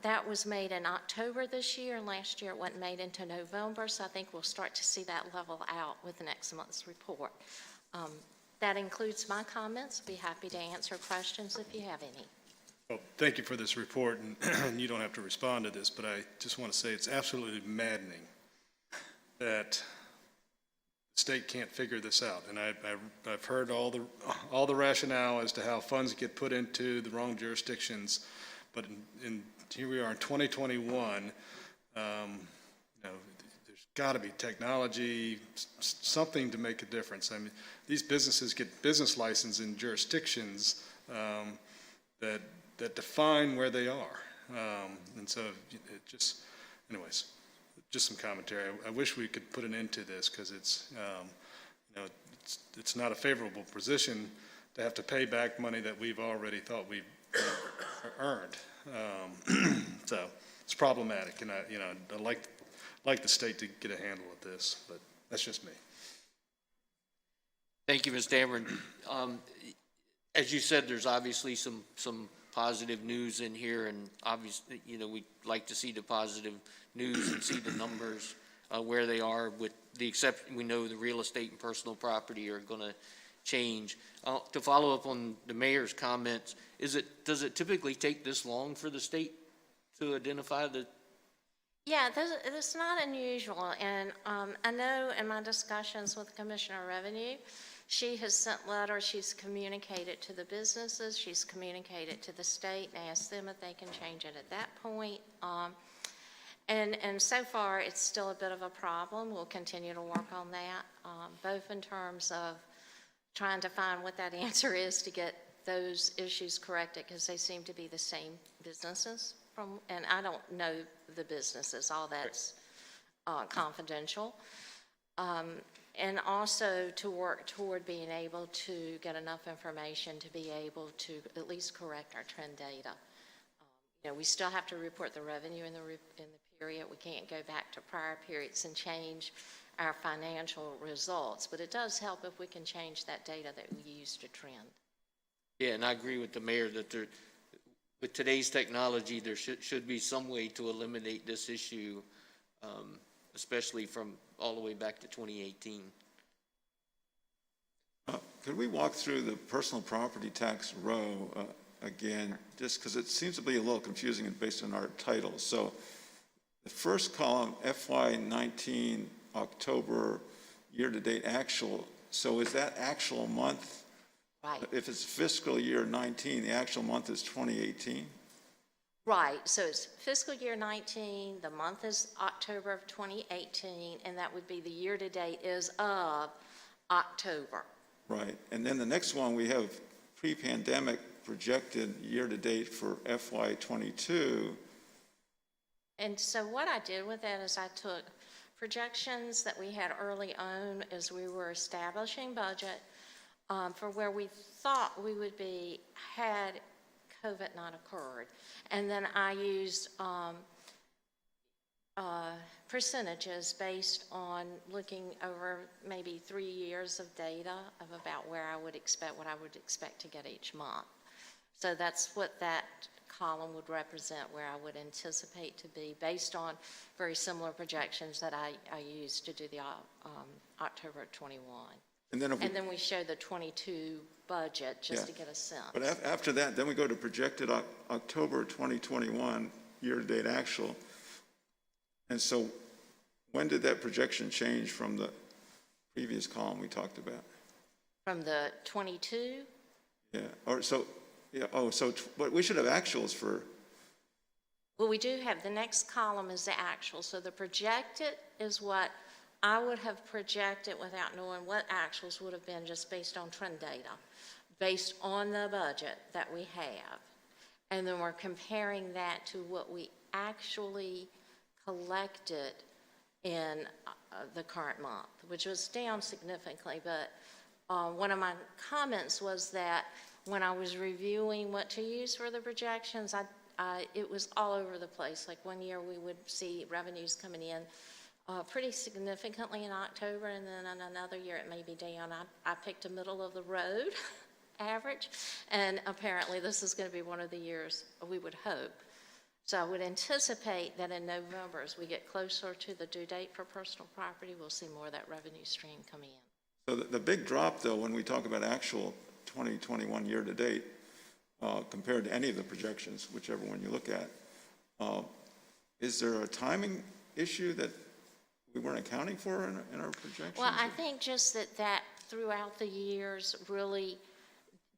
That was made in October this year, and last year it wasn't made into November, so I think we'll start to see that level out with next month's report. That includes my comments. I'd be happy to answer questions if you have any. Well, thank you for this report, and you don't have to respond to this, but I just want to say it's absolutely maddening that the state can't figure this out. And I've heard all the rationale as to how funds get put into the wrong jurisdictions, but here we are in 2021. There's got to be technology, something to make a difference. I mean, these businesses get business license in jurisdictions that define where they are, and so it just, anyways. Just some commentary. I wish we could put an end to this because it's not a favorable position to have to pay back money that we've already thought we've earned. So it's problematic, and I like the state to get a handle of this, but that's just me. Thank you, Ms. Dameron. As you said, there's obviously some positive news in here, and obviously, we'd like to see the positive news and see the numbers where they are, with the exception, we know the real estate and personal property are going to change. To follow up on the mayor's comments, does it typically take this long for the state to identify the? Yeah, it's not unusual, and I know in my discussions with Commissioner of Revenue, she has sent letters, she's communicated to the businesses, she's communicated to the state, and asked them if they can change it at that point. And so far, it's still a bit of a problem. We'll continue to work on that, both in terms of trying to find what that answer is to get those issues corrected, because they seem to be the same businesses and I don't know the businesses, all that's confidential. And also to work toward being able to get enough information to be able to at least correct our trend data. We still have to report the revenue in the period. We can't go back to prior periods and change our financial results, but it does help if we can change that data that we use to trend. Yeah, and I agree with the mayor that with today's technology, there should be some way to eliminate this issue, especially from all the way back to 2018. Could we walk through the personal property tax row again, just because it seems to be a little confusing based on our titles. So the first column, FY19 October year-to-date actual. So is that actual month? Right. If it's fiscal year 19, the actual month is 2018? Right, so it's fiscal year 19, the month is October of 2018, and that would be the year-to-date is of October. Right, and then the next one, we have pre-pandemic projected year-to-date for FY22. And so what I did with that is I took projections that we had early on as we were establishing budget for where we thought we would be had COVID not occurred. And then I used percentages based on looking over maybe 3 years of data of about where I would expect, what I would expect to get each month. So that's what that column would represent, where I would anticipate to be based on very similar projections that I used to do the October 21. And then we show the 22 budget just to get a sense. But after that, then we go to projected October 2021 year-to-date actual. And so when did that projection change from the previous column we talked about? From the 22? Yeah, or so, yeah, oh, so but we should have actuals for. Well, we do have, the next column is the actual. So the projected is what I would have projected without knowing what actuals would have been just based on trend data, based on the budget that we have. And then we're comparing that to what we actually collected in the current month, which was down significantly. But one of my comments was that when I was reviewing what to use for the projections, it was all over the place. Like one year we would see revenues coming in pretty significantly in October, and then in another year it may be down. I picked a middle of the road average, and apparently this is going to be one of the years we would hope. So I would anticipate that in November, as we get closer to the due date for personal property, we'll see more of that revenue stream coming in. So the big drop, though, when we talk about actual 2021 year-to-date, compared to any of the projections, whichever one you look at, is there a timing issue that we weren't accounting for in our projections? Well, I think just that throughout the years really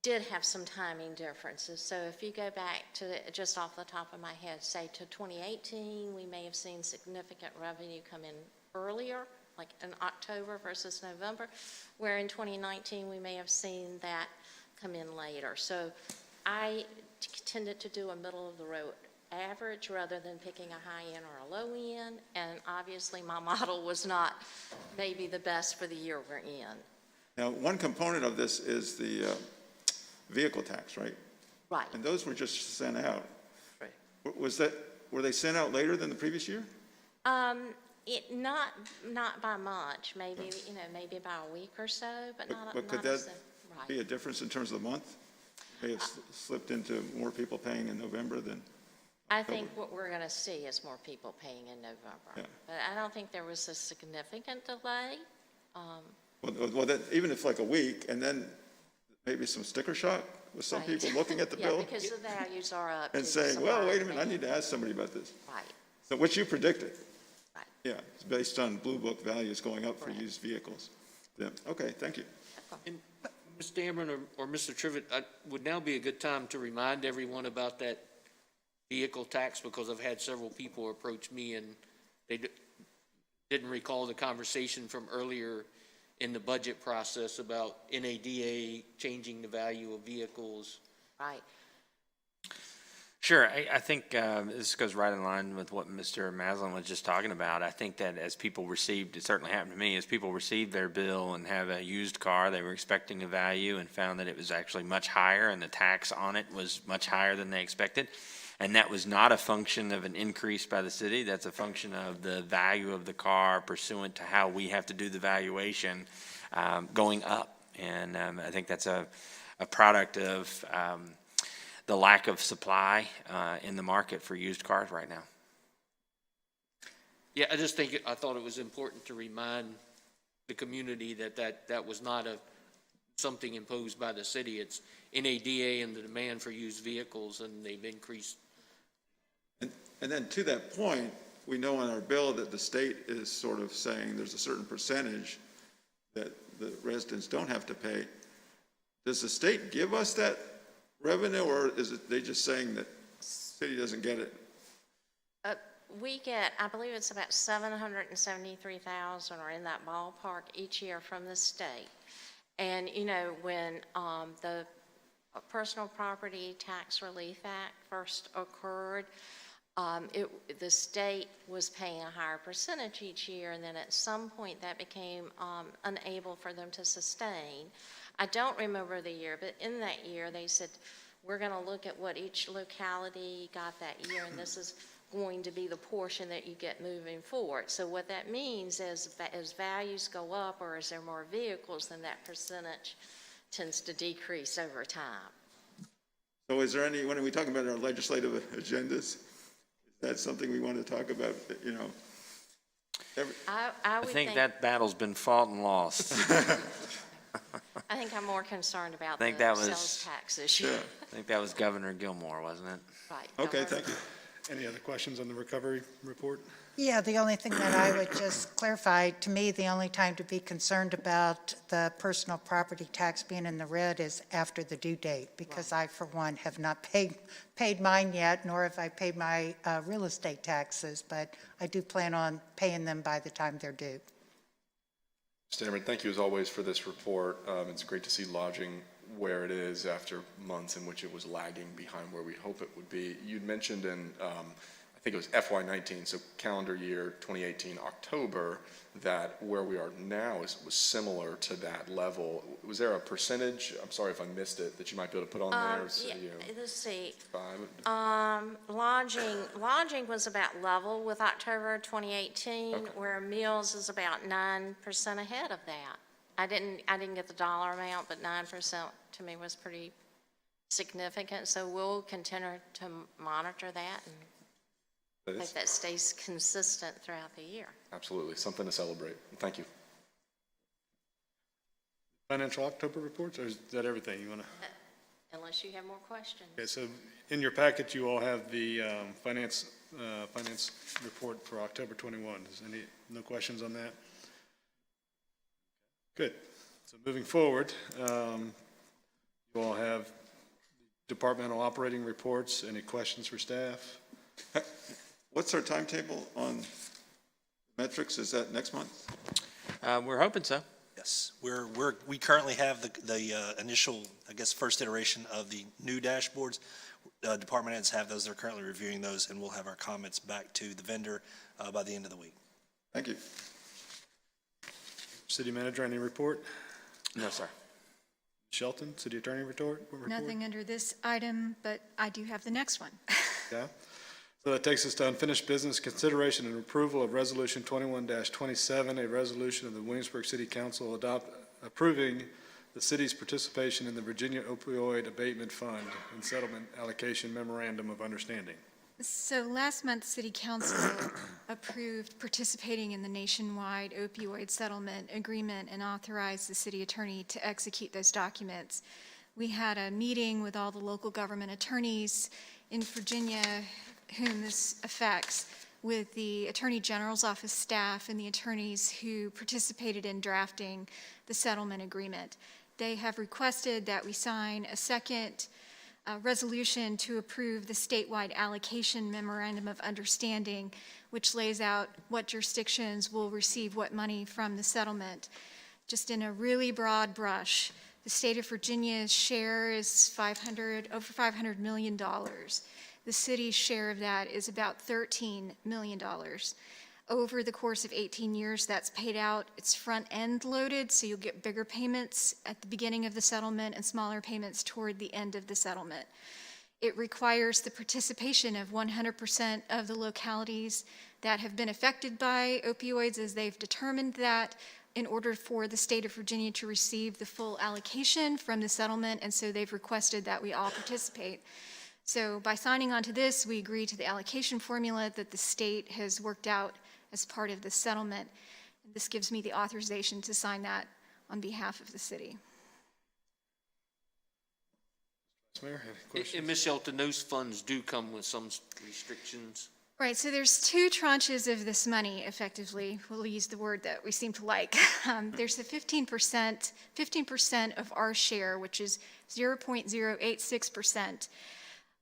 did have some timing differences. So if you go back to, just off the top of my head, say to 2018, we may have seen significant revenue come in earlier, like in October versus November, where in 2019 we may have seen that come in later. So I tended to do a middle of the road average rather than picking a high end or a low end, and obviously my model was not maybe the best for the year we're in. Now, one component of this is the vehicle tax, right? Right. And those were just sent out. Right. Were they sent out later than the previous year? Not by much, maybe, maybe about a week or so, but not. But could not that right. be a difference in terms of the month? May have slipped into more people paying in November than, I think what we're going to see is more people paying in November. Yeah. But I don't think there was a significant delay. well, then, even if like a week, and then maybe some sticker shock with some Right. people looking at the Yeah, bill because the values are up. and to saying, well, supply wait a and minute, I demand. need to ask somebody about this. Right, So what you predicted, right. yeah, it's based on Blue Book values going up for Correct. used vehicles. Yeah, okay, thank you. Mr. Ameren or Mr. Trivett, would now be a good time to remind everyone about that vehicle tax, because I've had several people approach me and they didn't recall the conversation from earlier in the budget process about NADA changing the value of vehicles. Right. Sure, I think this goes right in line with what Mr. Maslin was just talking about. I think that as people received, it certainly happened to me, as people received their bill and have a used car, they were expecting a value and found that it was actually much higher and the tax on it was much higher than they expected. And that was not a function of an increase by the city, that's a function of the value of the car pursuant to how we have to do the valuation going up. And I think that's a product of the lack of supply in the market for used cars right now. Yeah, I thought it was important to remind the community that was not something imposed by the city. It's NADA and the demand for used vehicles, and they've increased. And then to that point, we know on our bill that the state is sort of saying there's a certain percentage that the residents don't have to pay. Does the state give us that revenue, or is it they just saying that city doesn't get it? We get, I believe it's about 773,000 or in that ballpark each year from the state. And, when the Personal Property Tax Relief Act first occurred, the state was paying a higher percentage each year, and then at some point that became unable for them to sustain. I don't remember the year, but in that year they said, we're going to look at what each locality got that year, and this is going to be the portion that you get moving forward. So what that means is that as values go up or as there are more vehicles, then that percentage tends to decrease over time. So is there any, when we talk about our legislative agendas, is that something we want to talk about, I would think that battle's been fought and lost. I think I'm more concerned about think the that was- sales tax issue. Yeah. I think that was Governor Gilmore, wasn't it? Right. Okay, However, thank you. Any other questions on the recovery report? Yeah, the only thing that I would just clarify, to me, the only time to be concerned about the personal property tax being in the red is after the due date, because I, for one, have not paid mine yet, nor have I paid my real estate taxes, but I do plan on paying them by the time they're due. Mr. Ameren, thank you as always for this report. It's great to see lodging where it is after months in which it was lagging behind where we hope it would be. You'd mentioned in, I think it was FY19, so calendar year 2018, October, that where we are now was similar to that level. Was there a percentage, I'm sorry if I missed it, that you might be able to put on there? Yeah, let's see. Five? Lodging was about level with October 2018, Okay. where meals is about 9% ahead of that. I didn't get the dollar amount, but 9% to me was pretty significant. So we'll continue to monitor that and hope that stays consistent throughout the year. Absolutely, something to celebrate. Thank you. Financial October reports, or is that everything you want to? Unless you have more questions. Okay, so in your packet, you all have the finance report for October 21. No questions on that? Good. So moving forward, you all have departmental operating reports. Any questions for staff? What's our timetable on metrics? Is that next month? We're hoping so. Yes, we currently have the initial, I guess, first iteration of the new dashboards. Department heads have those. They're currently reviewing those, and we'll have our comments back to the vendor by the end of the week. Thank you. City manager, any report? No, sir. Shelton, city attorney report? Nothing under this item, but I do have the next one. Yeah. So that takes us to unfinished business, consideration and approval of Resolution 21-27, a resolution of the Williamsburg City Council approving the city's participation in the Virginia Opioid Abatement Fund and Settlement Allocation Memorandum of Understanding. So last month, City Council approved participating in the nationwide opioid settlement agreement and authorized the city attorney to execute those documents. We had a meeting with all the local government attorneys in Virginia whom this affects, with the Attorney General's office staff and the attorneys who participated in drafting the settlement agreement. They have requested that we sign a second resolution to approve the statewide allocation memorandum of understanding, which lays out what jurisdictions will receive what money from the settlement. Just in a really broad brush, the state of Virginia's share is over $500 million. The city's share of that is about $13 million. Over the course of 18 years, that's paid out. It's front-end loaded, so you'll get bigger payments at the beginning of the settlement and smaller payments toward the end of the settlement. It requires the participation of 100% of the localities that have been affected by opioids, as they've determined that, in order for the state of Virginia to receive the full allocation from the settlement, and so they've requested that we all participate. So by signing on to this, we agree to the allocation formula that the state has worked out as part of the settlement. This gives me the authorization to sign that on behalf of the city. Mayor, any questions? And Ms. Shelton, those funds do come with some restrictions. Right, so there's two tranches of this money, effectively. We'll use the word that we seem to like. There's the 15% of our share, which is 0.086%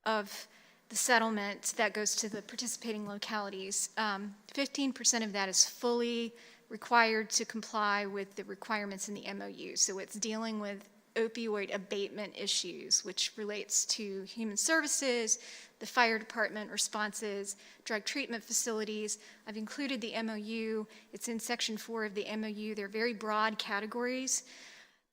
of the settlement that goes to the participating localities. 15% of that is fully required to comply with the requirements in the MOU. So it's dealing with opioid abatement issues, which relates to human services, the fire department responses, drug treatment facilities. I've included the MOU. It's in section 4 of the MOU. They're very broad categories.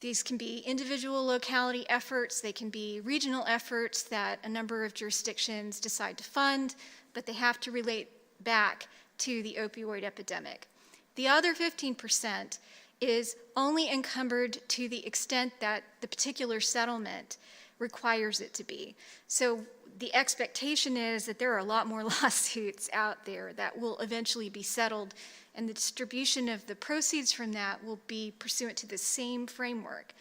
These can be individual locality efforts, they can be regional efforts that a number of jurisdictions decide to fund, but they have to relate back to the opioid epidemic. The other 15% is only encumbered to the extent that the particular settlement requires it to be. So the expectation is that there are a lot more lawsuits out there that will eventually be settled, and the distribution of the proceeds from that will be pursuant to the same framework.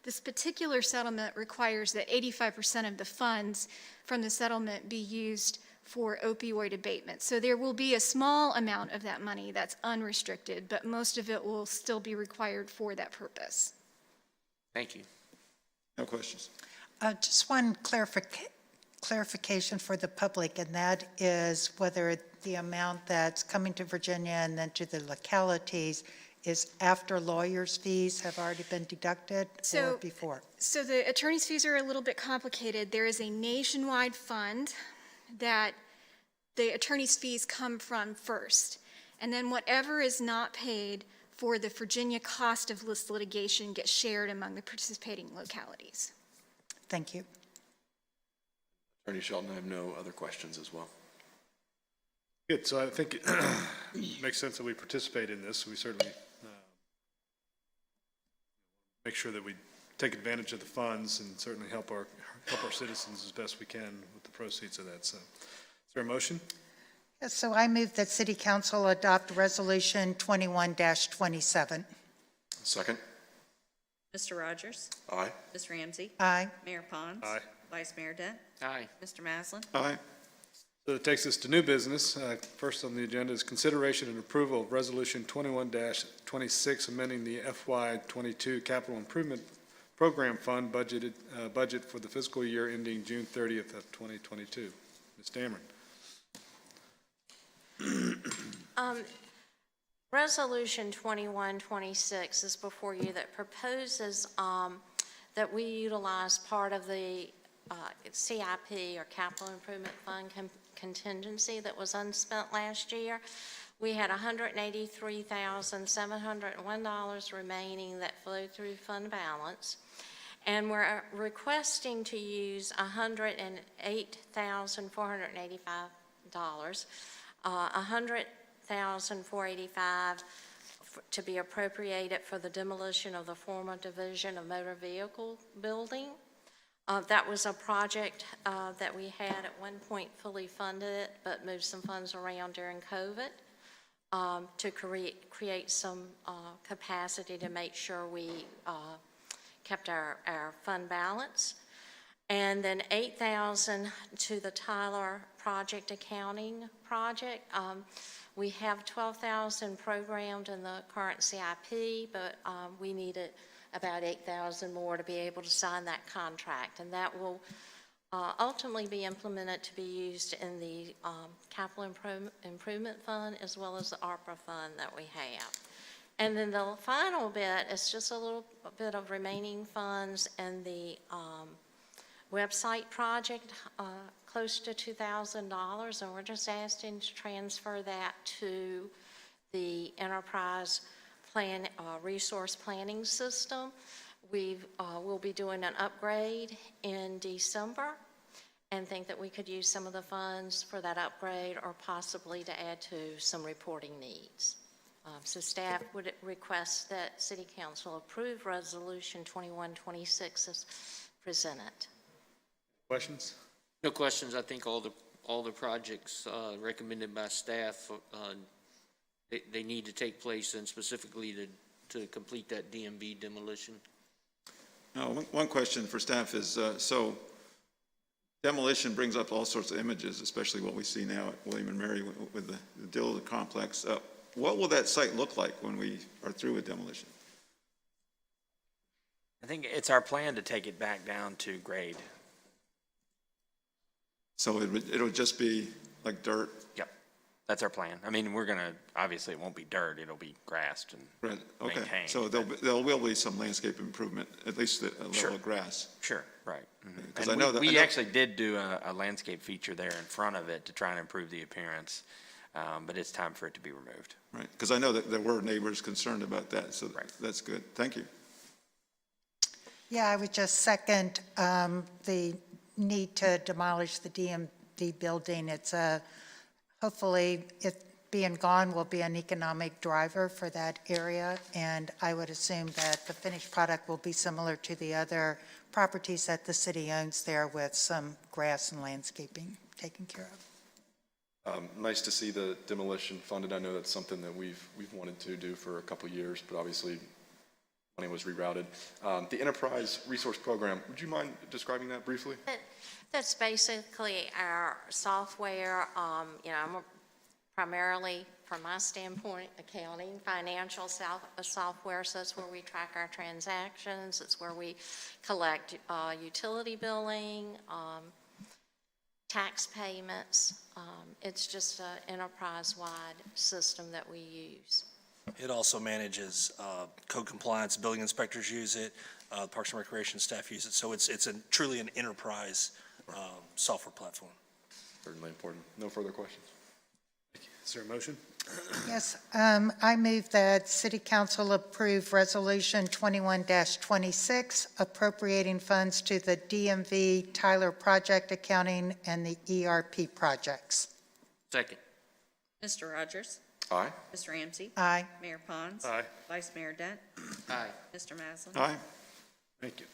This particular settlement requires that 85% of the funds from the settlement be used for opioid abatement. So there will be a small amount of that money that's unrestricted, but most of it will still be required for that purpose. Thank you. No questions. Just one clarification for the public, and that is whether the amount that's coming to Virginia and then to the localities is after lawyers' fees have already been deducted or before? So the attorney's fees are a little bit complicated. There is a nationwide fund that the attorney's fees come from first, and then whatever is not paid for the Virginia cost of this litigation gets shared among the participating localities. Thank you. Attorney Shelton, I have no other questions as well. Good, so I think it makes sense that we participate in this. We certainly make sure that we take advantage of the funds and certainly help our citizens as best we can with the proceeds of that. So, is there a motion? Yes, so I move that City Council adopt Resolution 21-27. Second? Mr. Rogers? Aye. Ms. Ramsey? Aye. Mayor Pons? Aye. Vice Mayor Dent? Aye. Mr. Maslin? Aye. So that takes us to new business. First on the agenda is consideration and approval of Resolution 21-26, amending the FY22 Capital Improvement Program Fund budget for the fiscal year ending June 30th of 2022. Ms. Dameron. Resolution 2126 is before you that proposes that we utilize part of the CIP or Capital Improvement Fund contingency that was unspent last year. We had $183,701 remaining that flowed through fund balance, and we're requesting to use $108,485 $100,485 to be appropriated for the demolition of the former Division of Motor Vehicle Building. That was a project that we had at one point fully funded, but moved some funds around during COVID to create some capacity to make sure we kept our fund balance. And then $8,000 to the Tyler Project Accounting Project. We have $12,000 programmed in the current CIP, but we needed about $8,000 more to be able to sign that contract. And that will ultimately be implemented to be used in the Capital Improvement Fund as well as the ARPA fund that we have. And then the final bit is just a little bit of remaining funds in the website project, close to $2,000, and we're just asking to transfer that to the enterprise plan resource planning system. We'll be doing an upgrade in December and think that we could use some of the funds for that upgrade or possibly to add to some reporting needs. So staff would request that City Council approve Resolution 2126 as presented. Questions? No questions. I think all the projects recommended by staff, they need to take place, and specifically to complete that DMV demolition. Now, one question for staff is, so demolition brings up all sorts of images, especially what we see now at William and Mary with the Dill complex. What will that site look like when we are through with demolition? I think it's our plan to take it back down to grade. So it'll just be like dirt? Yep, that's our plan. I mean, obviously it won't be dirt, it'll be grassed and Right, okay. maintained. So there will be some landscape improvement, at least a level of grass. Sure, right. Because And I know that we actually did do a landscape feature there in front of it to try and improve the appearance, but it's time for it to be removed. Right, because I know that there were neighbors concerned about that, so that's good. Thank you. Yeah, I would just second the need to demolish the DMV building. It's hopefully it being gone will be an economic driver for that area, and I would assume that the finished product will be similar to the other properties that the city owns there, with some grass and landscaping taken care of. Nice to see the demolition funded. I know that's something that we've wanted to do for a couple of years, but obviously money was rerouted. The Enterprise Resource Program, would you mind describing that briefly? That's basically our software. I'm primarily, from my standpoint, accounting, financial software. So that's where we track our transactions. It's where we collect utility billing, tax payments. It's just an enterprise-wide system that we use. It also manages code compliance. Building inspectors use it. Parks and Recreation staff use it. So it's truly an enterprise software platform. Certainly important. No further questions. Is there a motion? Yes, I move that City Council approve Resolution 21-26, appropriating funds to the DMV Tyler Project Accounting and the ERP projects. Second. Mr. Rogers? Aye. Ms. Ramsey? Aye. Mayor Pons? Aye. Vice Mayor Dent? Aye. Mr. Maslin? Aye. Thank you.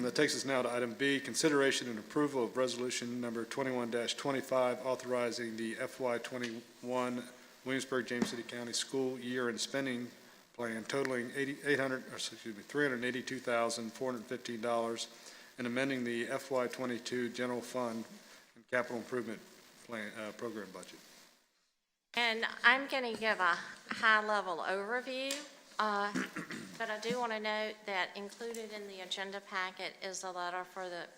That takes us now to item B, consideration and approval of resolution number 21-25, authorizing the FY21 Williamsburg James City County School Year and Spending Plan totaling $382,415 and amending the FY22 General Fund and Capital Improvement Plan Program budget. And I'm going to give a high-level overview, but I do want to note that included in the agenda packet is a letter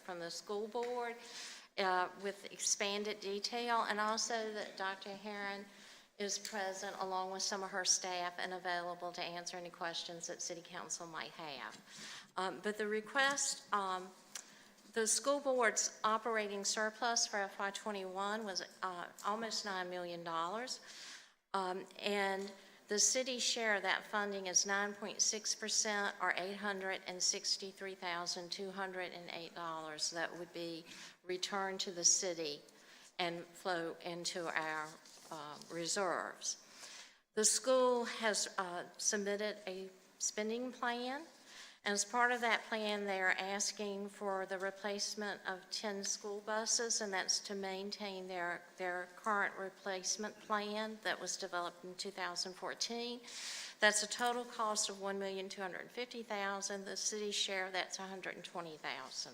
from the school board with expanded detail, and also that Dr. Herron is present along with some of her staff and available to answer any questions that City Council might have. But the request, the school board's operating surplus for FY21 was almost $9 million. And the city's share of that funding is 9.6%, or $863,208 that would be returned to the city. and flow into our reserves. The school has submitted a spending plan. As part of that plan, they are asking for the replacement of 10 school buses, and that's to maintain their current replacement plan that was developed in 2014. That's a total cost of $1,250,000. The city's share, that's $120,000.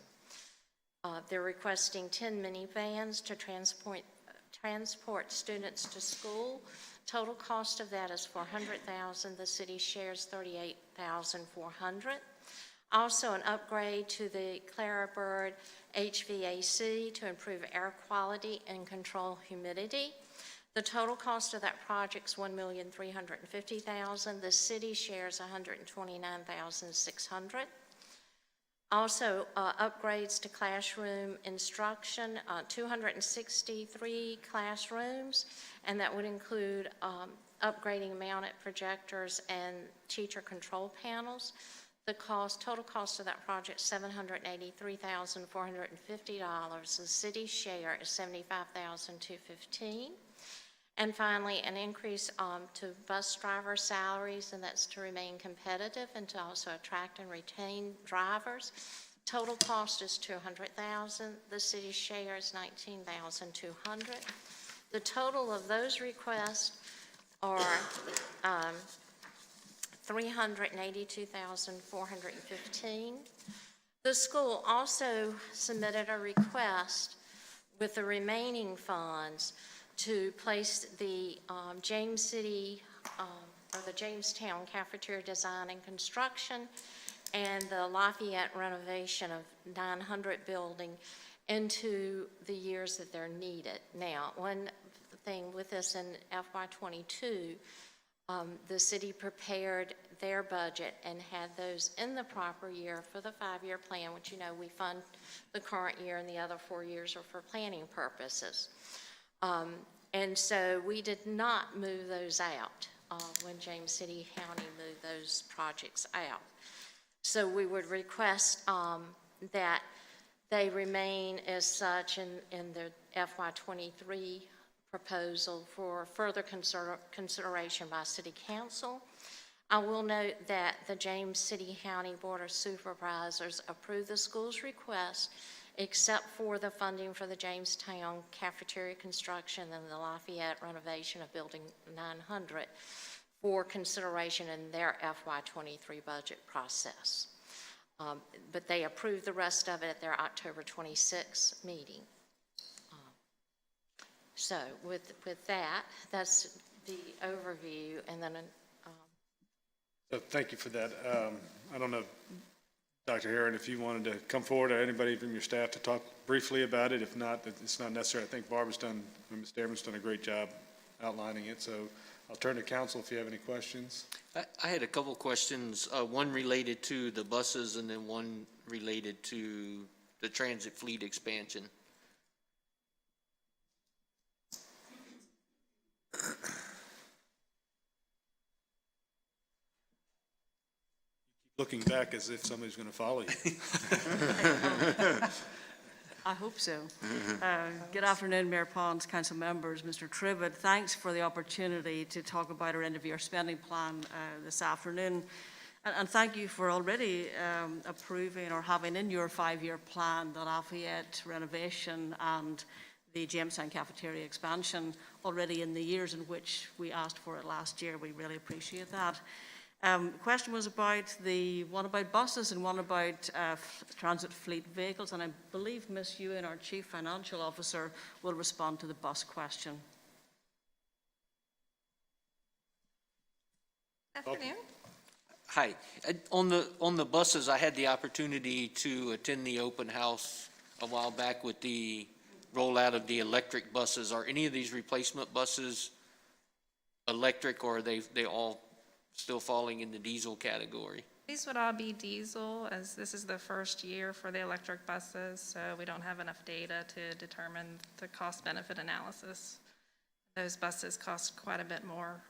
They're requesting 10 minivans to transport students to school. Total cost of that is $400,000. The city shares $38,400. Also, an upgrade to the Clara Bird HVAC to improve air quality and control humidity. The total cost of that project is $1,350,000. The city shares $129,600. Also, upgrades to classroom instruction, 263 classrooms, and that would include upgrading mounted projectors and teacher control panels. The total cost of that project is $783,450. The city's share is $75,215. And finally, an increase to bus driver salaries, and that's to remain competitive and to also attract and retain drivers. Total cost is $200,000. The city's share is $19,200. The total of those requests are $382,415. The school also submitted a request with the remaining funds to place the James City or the Jamestown cafeteria design and construction and the Lafayette renovation of 900 building into the years that they're needed. Now, one thing with this in FY22, the city prepared their budget and had those in the proper year for the 5-year plan, which, you know, we fund the current year and the other 4 years are for planning purposes. And so we did not move those out when James City County moved those projects out. So we would request that they remain as such in the FY23 proposal for further consideration by City Council. I will note that the James City County Board of Supervisors approved the school's request except for the funding for the Jamestown cafeteria construction and the Lafayette renovation of Building 900 for consideration in their FY23 budget process. But they approved the rest of it at their October 26th meeting. So with that, that's the overview, and then So thank you for that. I don't know, Dr. Herron, if you wanted to come forward, or anybody from your staff to talk briefly about it. If not, it's not necessary. I think Barbara's done, Ms. Dameron's done a great job outlining it. So I'll turn to council if you have any questions. I had a couple questions, one related to the buses and then one related to the transit fleet expansion. Looking back as if somebody's going to follow you. I hope so. Good afternoon, Mayor Pons, council members, Mr. Trivett. Thanks for the opportunity to talk about our end-of-year spending plan this afternoon. And thank you for already approving or having in your 5-year plan the Lafayette renovation and the Jamestown cafeteria expansion already in the years in which we asked for it last year. We really appreciate that. The question was about one about buses and one about transit fleet vehicles, and I believe Ms. Ewan, our Chief Financial Officer, will respond to the bus question. Afternoon. Hi. On the buses, I had the opportunity to attend the open house a while back with the rollout of the electric buses. Are any of these replacement buses electric, or are they all still falling in the diesel category? These would all be diesel, as this is the first year for the electric buses, so we don't have enough data to determine the cost-benefit analysis. Those buses cost quite a bit more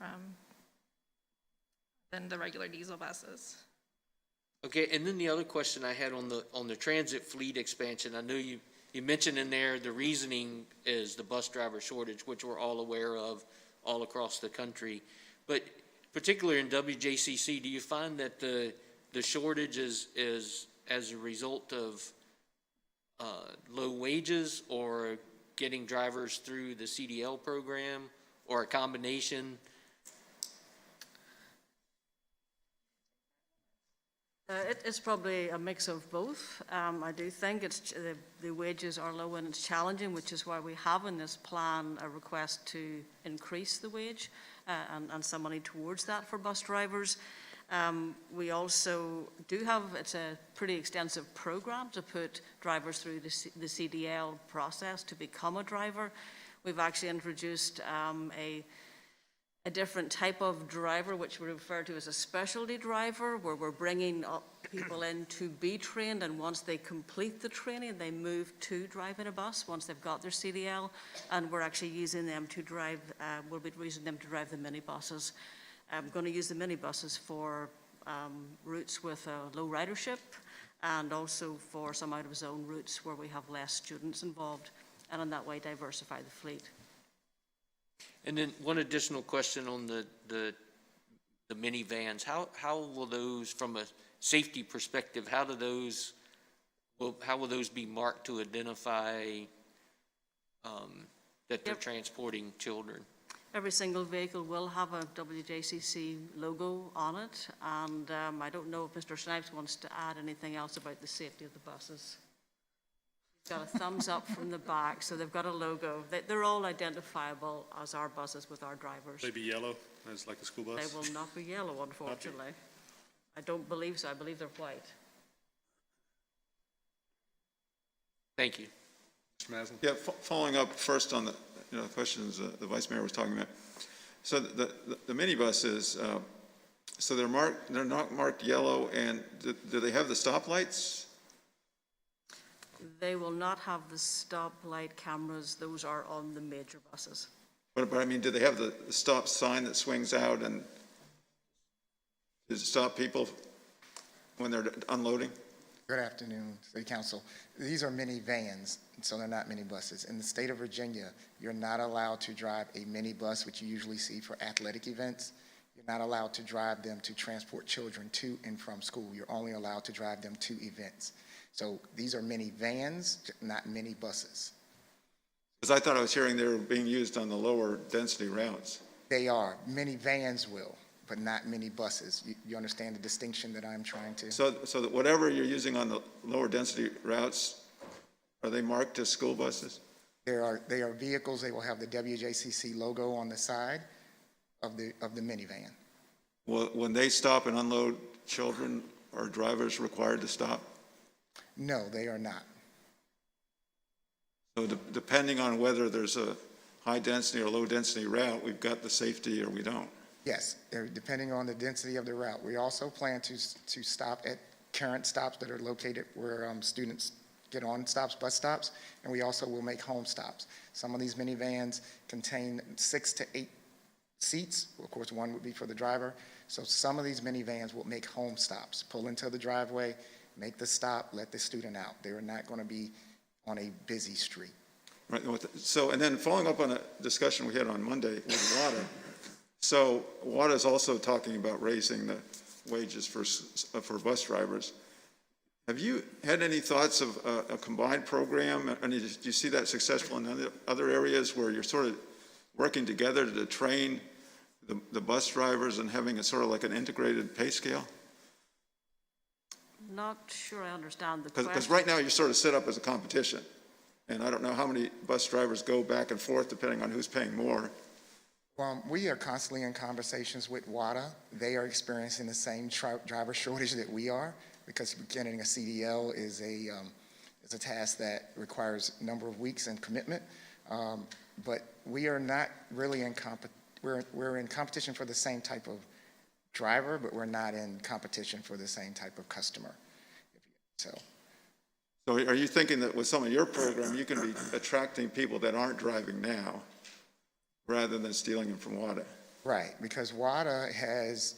than the regular diesel buses. Okay, and then the other question I had on the transit fleet expansion, I know you mentioned in there, the reasoning is the bus driver shortage, which we're all aware of all across the country. But particularly in WJCC, do you find that the shortage is as a result of low wages or getting drivers through the CDL program or a combination? It's probably a mix of both. I do think the wages are low and it's challenging, which is why we have in this plan a request to increase the wage and some money towards that for bus drivers. We also do have, it's a pretty extensive program to put drivers through the CDL process to become a driver. We've actually introduced a different type of driver, which we refer to as a specialty driver, where we're bringing people in to be trained, and once they complete the training, they move to driving a bus once they've got their CDL, and we're actually using them to drive, we'll be using them to drive the minibuses. I'm going to use the minibuses for routes with a low ridership, and also for some out-of-zone routes where we have less students involved, and in that way diversify the fleet. And then one additional question on the minivans. How will those, from a safety perspective, how will those be marked to identify that they're transporting children? Every single vehicle will have a WJCC logo on it, and I don't know if Mr. Snipes wants to add anything else about the safety of the buses. Got a thumbs up from the back, so they've got a logo. They're all identifiable as our buses with our drivers. They be yellow, as like a school bus? They will not be yellow, unfortunately. I don't believe so. I believe they're white. Thank you. Mr. Maslin? Yeah, following up first on the questions the Vice Mayor was talking about. So the minibuses, so they're not marked yellow, and do they have the stoplights? They will not have the stoplight cameras. Those are on the major buses. But I mean, do they have the stop sign that swings out and does it stop people when they're unloading? Good afternoon, City Council. These are minivans, so they're not minibuses. In the state of Virginia, you're not allowed to drive a minibus, which you usually see for athletic events. You're not allowed to drive them to transport children to and from school. You're only allowed to drive them to events. So these are minivans, not minibuses. Because I thought I was hearing they were being used on the lower density routes. They are. Minivans will, but not minibuses. You understand the distinction that I'm trying to? So that whatever you're using on the lower density routes, are they marked as school buses? They are vehicles. They will have the WJCC logo on the side of the minivan. Well, when they stop and unload children, are drivers required to stop? No, they are not. So depending on whether there's a high density or low density route, we've got the safety or we don't. Yes, depending on the density of the route. We also plan to stop at current stops that are located where students get on stops, bus stops, and we also will make home stops. Some of these minivans contain 6 to 8 seats. Of course, one would be for the driver. So some of these minivans will make home stops, pull into the driveway, make the stop, let the student out. They are not going to be on a busy street. Right. So, and then following up on a discussion we had on Monday with WADA. So WADA is also talking about raising the wages for bus drivers. Have you had any thoughts of a combined program? And do you see that successful in other areas where you're sort of working together to train the bus drivers and having a sort of like an integrated pay scale? Not sure I understand the question. Because right now you're sort of set up as a competition. And I don't know how many bus drivers go back and forth depending on who's paying more. Well, we are constantly in conversations with WADA. They are experiencing the same driver shortage that we are, because getting a CDL is a task that requires a number of weeks and commitment. But we are not really in we're in competition for the same type of driver, but we're not in competition for the same type of customer. So are you thinking that with some of your program, you can be attracting people that aren't driving now rather than stealing them from WADA? Right, because WADA has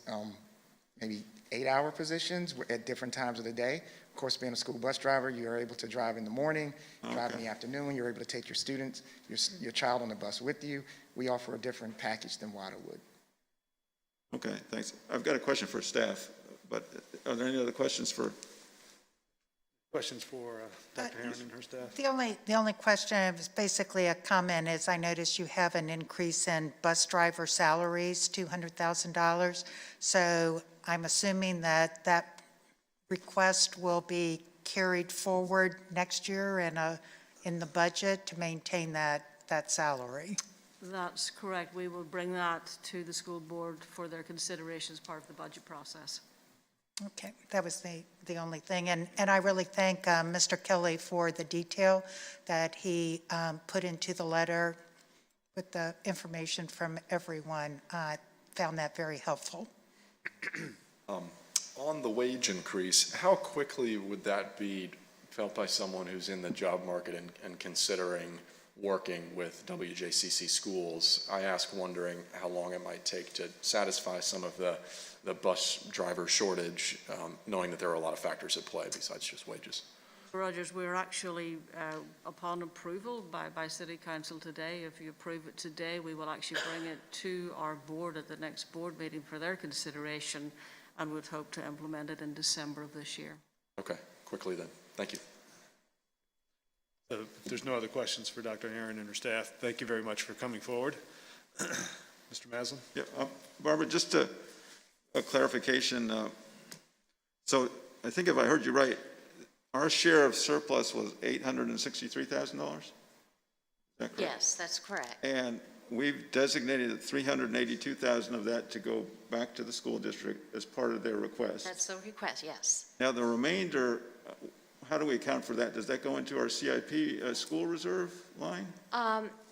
maybe 8-hour positions at different times of the day, Of course, being a school bus driver, you're able to drive in the morning, drive in the afternoon, you're able to take your students, your child on the bus with you. We offer a different package than Waterwood. Okay, thanks. I've got a question for staff, but are there any other questions for? Questions for Dr. Herron and her staff? The only question is basically a comment is I noticed you have an increase in bus driver salaries, $200,000. So I'm assuming that that request will be carried forward next year in the budget to maintain that salary. That's correct. We will bring that to the school board for their consideration as part of the budget process. Okay, that was the only thing. And I really thank Mr. Kelly for the detail that he put into the letter with the information from everyone. I found that very helpful. On the wage increase, how quickly would that be felt by someone who's in the job market and considering working with WJCC schools? I ask wondering how long it might take to satisfy some of the bus driver shortage, knowing that there are a lot of factors at play besides just wages. Rogers, we're actually, upon approval by City Council today, if you approve it today, we will actually bring it to our board at the next board meeting for their consideration and would hope to implement it in December of this year. Okay, quickly then. Thank you. So if there's no other questions for Dr. Herron and her staff, thank you very much for coming forward. Mr. Maslin? Yeah, Barbara, just a clarification. So I think if I heard you right, our share of surplus was $863,000? Is that correct? Yes, that's correct. And we've designated $382,000 of that to go back to the school district as part of their request. That's the request, yes. Now, the remainder, how do we account for that? Does that go into our CIP school reserve line?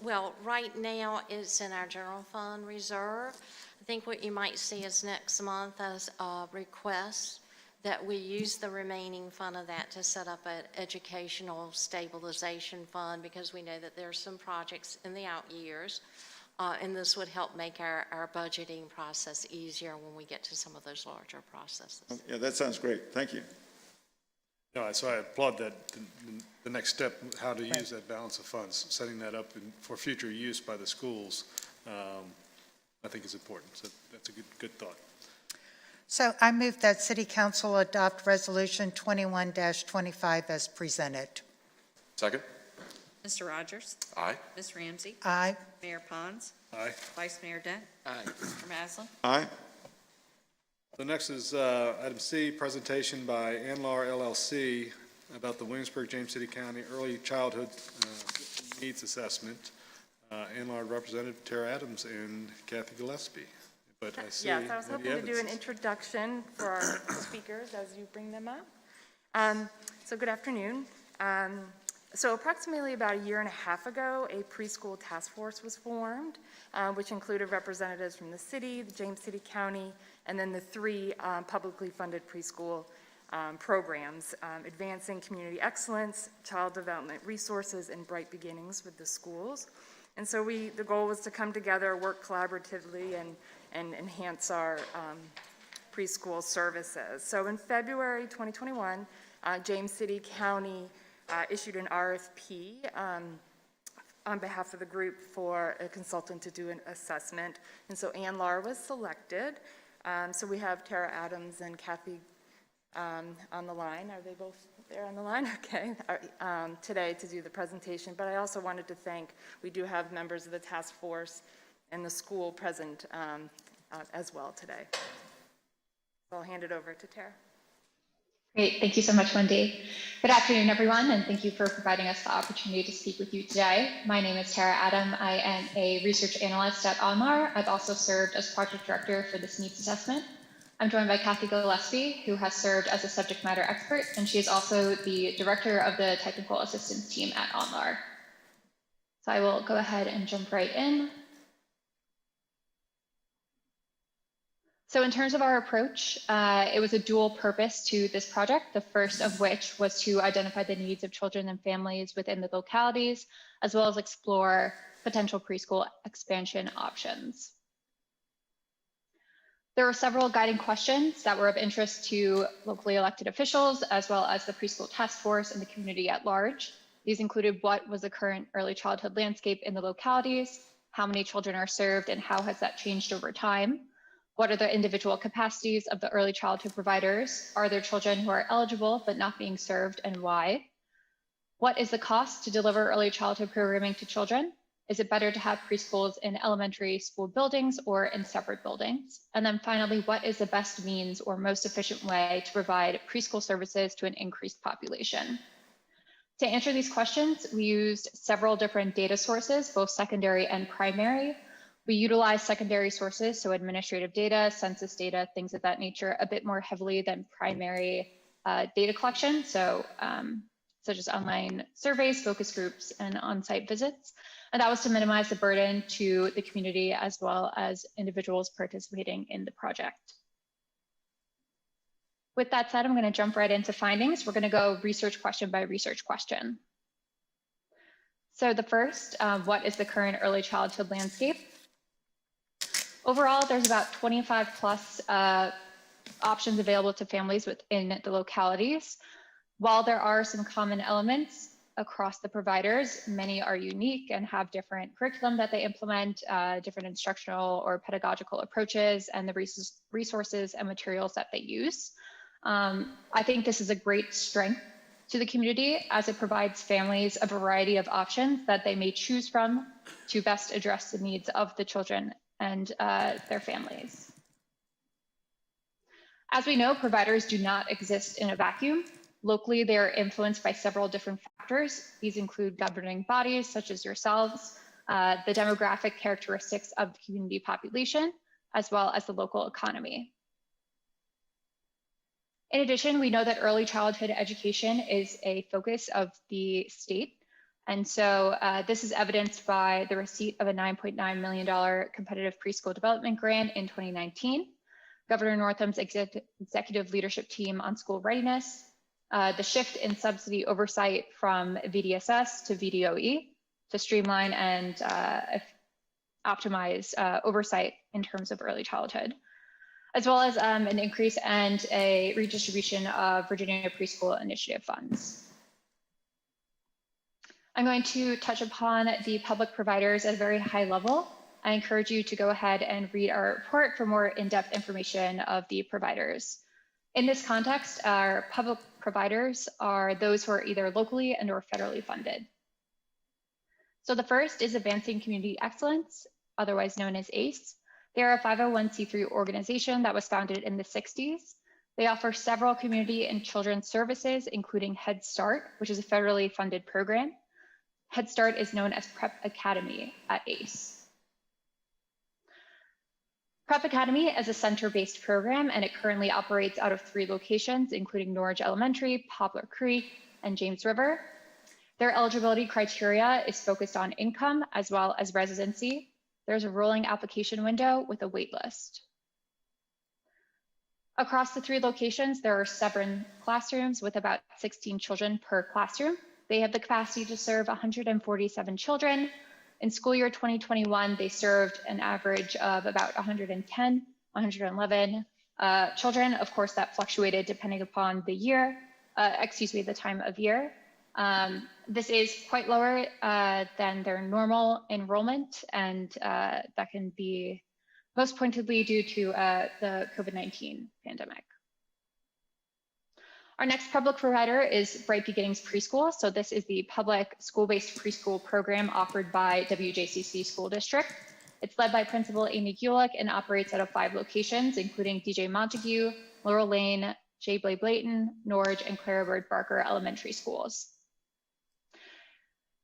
Well, right now it's in our general fund reserve. I think what you might see is next month as a request that we use the remaining fund of that to set up an educational stabilization fund, because we know that there's some projects in the out years, and this would help make our budgeting process easier when we get to some of those larger processes. Yeah, that sounds great. Thank you. No, so I applaud that. The next step, how to use that balance of funds, setting that up for future use by the schools, I think is important. So that's a good thought. So I move that City Council adopt Resolution 21-25 as presented. Second? Mr. Rogers? Aye. Ms. Ramsey? Aye. Mayor Pons? Aye. Vice Mayor Dent? Aye. Mr. Maslin? Aye. The next is item C, presentation by Anlar LLC about the Williamsburg, James City County Early Childhood Needs Assessment. Anlar Representative Tara Adams and Kathy Gillespie. But I see Yes, I was Wendy hoping to do an Evans. introduction for our speakers as you bring them up. So good afternoon. So approximately about a year and a half ago, a preschool task force was formed, which included representatives from the city, the James City County, and then the three publicly funded preschool programs, Advancing Community Excellence, Child Development Resources, and Bright Beginnings with the schools. And so the goal was to come together, work collaboratively, and enhance our preschool services. So in February 2021, James City County issued an RFP on behalf of the group for a consultant to do an assessment. And so Anlar was selected. So we have Tara Adams and Kathy on the line. Are they both there on the line? Okay. Today to do the presentation. But I also wanted to thank, we do have members of the task force and the school present as well today. So I'll hand it over to Tara. Great, thank you so much, Wendy. Good afternoon, everyone, and thank you for providing us the opportunity to speak with you today. My name is Tara Adam. I am a research analyst at Anlar. I've also served as project director for this needs assessment. I'm joined by Kathy Gillespie, who has served as a subject matter expert, and she is also the director of the technical assistance team at Anlar. So I will go ahead and jump right in. So in terms of our approach, it was a dual purpose to this project, the first of which was to identify the needs of children and families within the localities, as well as explore potential preschool expansion options. There are several guiding questions that were of interest to locally elected officials, as well as the preschool task force and the community at large. These included what was the current early childhood landscape in the localities, how many children are served, and how has that changed over time? What are the individual capacities of the early childhood providers? Are there children who are eligible but not being served, and why? What is the cost to deliver early childhood programming to children? Is it better to have preschools in elementary school buildings or in separate buildings? And then finally, what is the best means or most efficient way to provide preschool services to an increased population? To answer these questions, we used several different data sources, both secondary and primary. We utilized secondary sources, so administrative data, census data, things of that nature, a bit more heavily than primary data collection, so such as online surveys, focus groups, and on-site visits. And that was to minimize the burden to the community as well as individuals participating in the project. With that said, I'm going to jump right into findings. We're going to go research question by research question. So the first, what is the current early childhood landscape? Overall, there's about 25 plus options available to families within the localities. While there are some common elements across the providers, many are unique and have different curriculum that they implement, different instructional or pedagogical approaches, and the resources and materials that they use. I think this is a great strength to the community as it provides families a variety of options that they may choose from to best address the needs of the children and their families. As we know, providers do not exist in a vacuum. Locally, they are influenced by several different factors. These include governing bodies such as yourselves, the demographic characteristics of the community population, as well as the local economy. In addition, we know that early childhood education is a focus of the state. And so this is evidenced by the receipt of a $9.9 million competitive preschool development grant in 2019, Governor Northam's executive leadership team on school readiness, the shift in subsidy oversight from VDSS to VDOE to streamline and optimize oversight in terms of early childhood, as well as an increase and a redistribution of Virginia Preschool Initiative funds. I'm going to touch upon the public providers at a very high level. I encourage you to go ahead and read our report for more in-depth information of the providers. In this context, our public providers are those who are either locally and or federally funded. So the first is Advancing Community Excellence, otherwise known as ACE. They are a 501c3 organization that was founded in the 60s. They offer several community and children's services, including Head Start, which is a federally funded program. Head Start is known as Prep Academy at ACE. Prep Academy is a center-based program, and it currently operates out of 3 locations, including Norridge Elementary, Poplar Creek, and James River. Their eligibility criteria is focused on income as well as residency. There's a rolling application window with a wait list. Across the 3 locations, there are 7 classrooms with about 16 children per classroom. They have the capacity to serve 147 children. In school year 2021, they served an average of about 110, 111 children. Of course, that fluctuated depending upon the year, the time of year. This is quite lower than their normal enrollment, and that can be most pointedly due to the COVID-19 pandemic. Our next public provider is Bright Beginnings Preschool. So this is the public school-based preschool program offered by WJCC School District. It's led by Principal Amy Gulick and operates out of 5 locations, including DJ Montague, Laurel Lane, J. Blay Blayton, Norridge, and Clara Bird Barker Elementary Schools.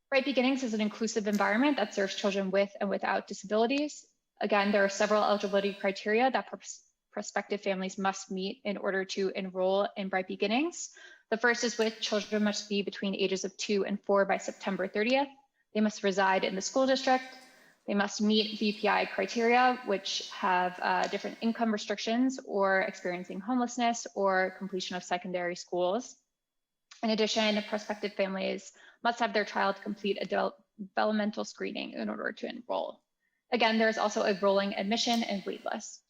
Bright Beginnings is an inclusive environment that serves children with and without disabilities. Again, there are several eligibility criteria that prospective families must meet in order to enroll in Bright Beginnings. The first is with children must be between ages of 2 and 4 by September 30th. They must reside in the school district. They must meet VPI criteria, which have different income restrictions or experiencing homelessness or completion of secondary schools. In addition, prospective families must have their child complete a developmental screening in order to enroll. Again, there's also a rolling admission and wait list.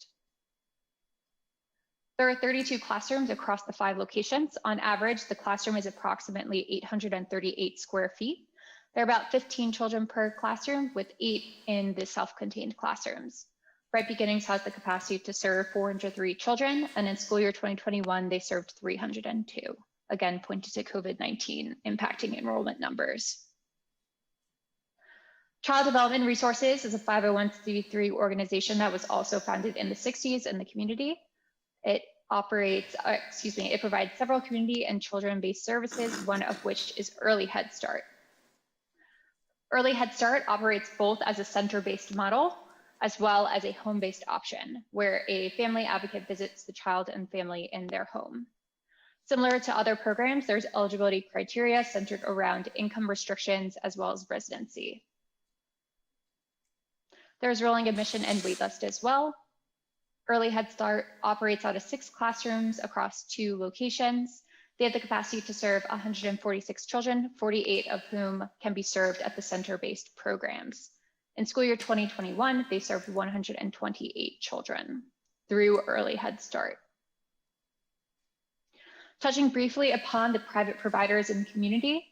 There are 32 classrooms across the 5 locations. On average, the classroom is approximately 838 square feet. There are about 15 children per classroom, with 8 in the self-contained classrooms. Bright Beginnings has the capacity to serve 403 children, and in school year 2021, they served 302. Again, pointing to COVID-19 impacting enrollment numbers. Child Development Resources is a 501c3 organization that was also founded in the 60s in the community. It operates, it provides several community and children-based services, one of which is Early Head Start. Early Head Start operates both as a center-based model as well as a home-based option, where a family advocate visits the child and family in their home. Similar to other programs, there's eligibility criteria centered around income restrictions as well as residency. There's rolling admission and waitlist as well. Early Head Start operates out of 6 classrooms across 2 locations. They have the capacity to serve 146 children, 48 of whom can be served at the center-based programs. In school year 2021, they served 128 children through Early Head Start. Touching briefly upon the private providers in the community,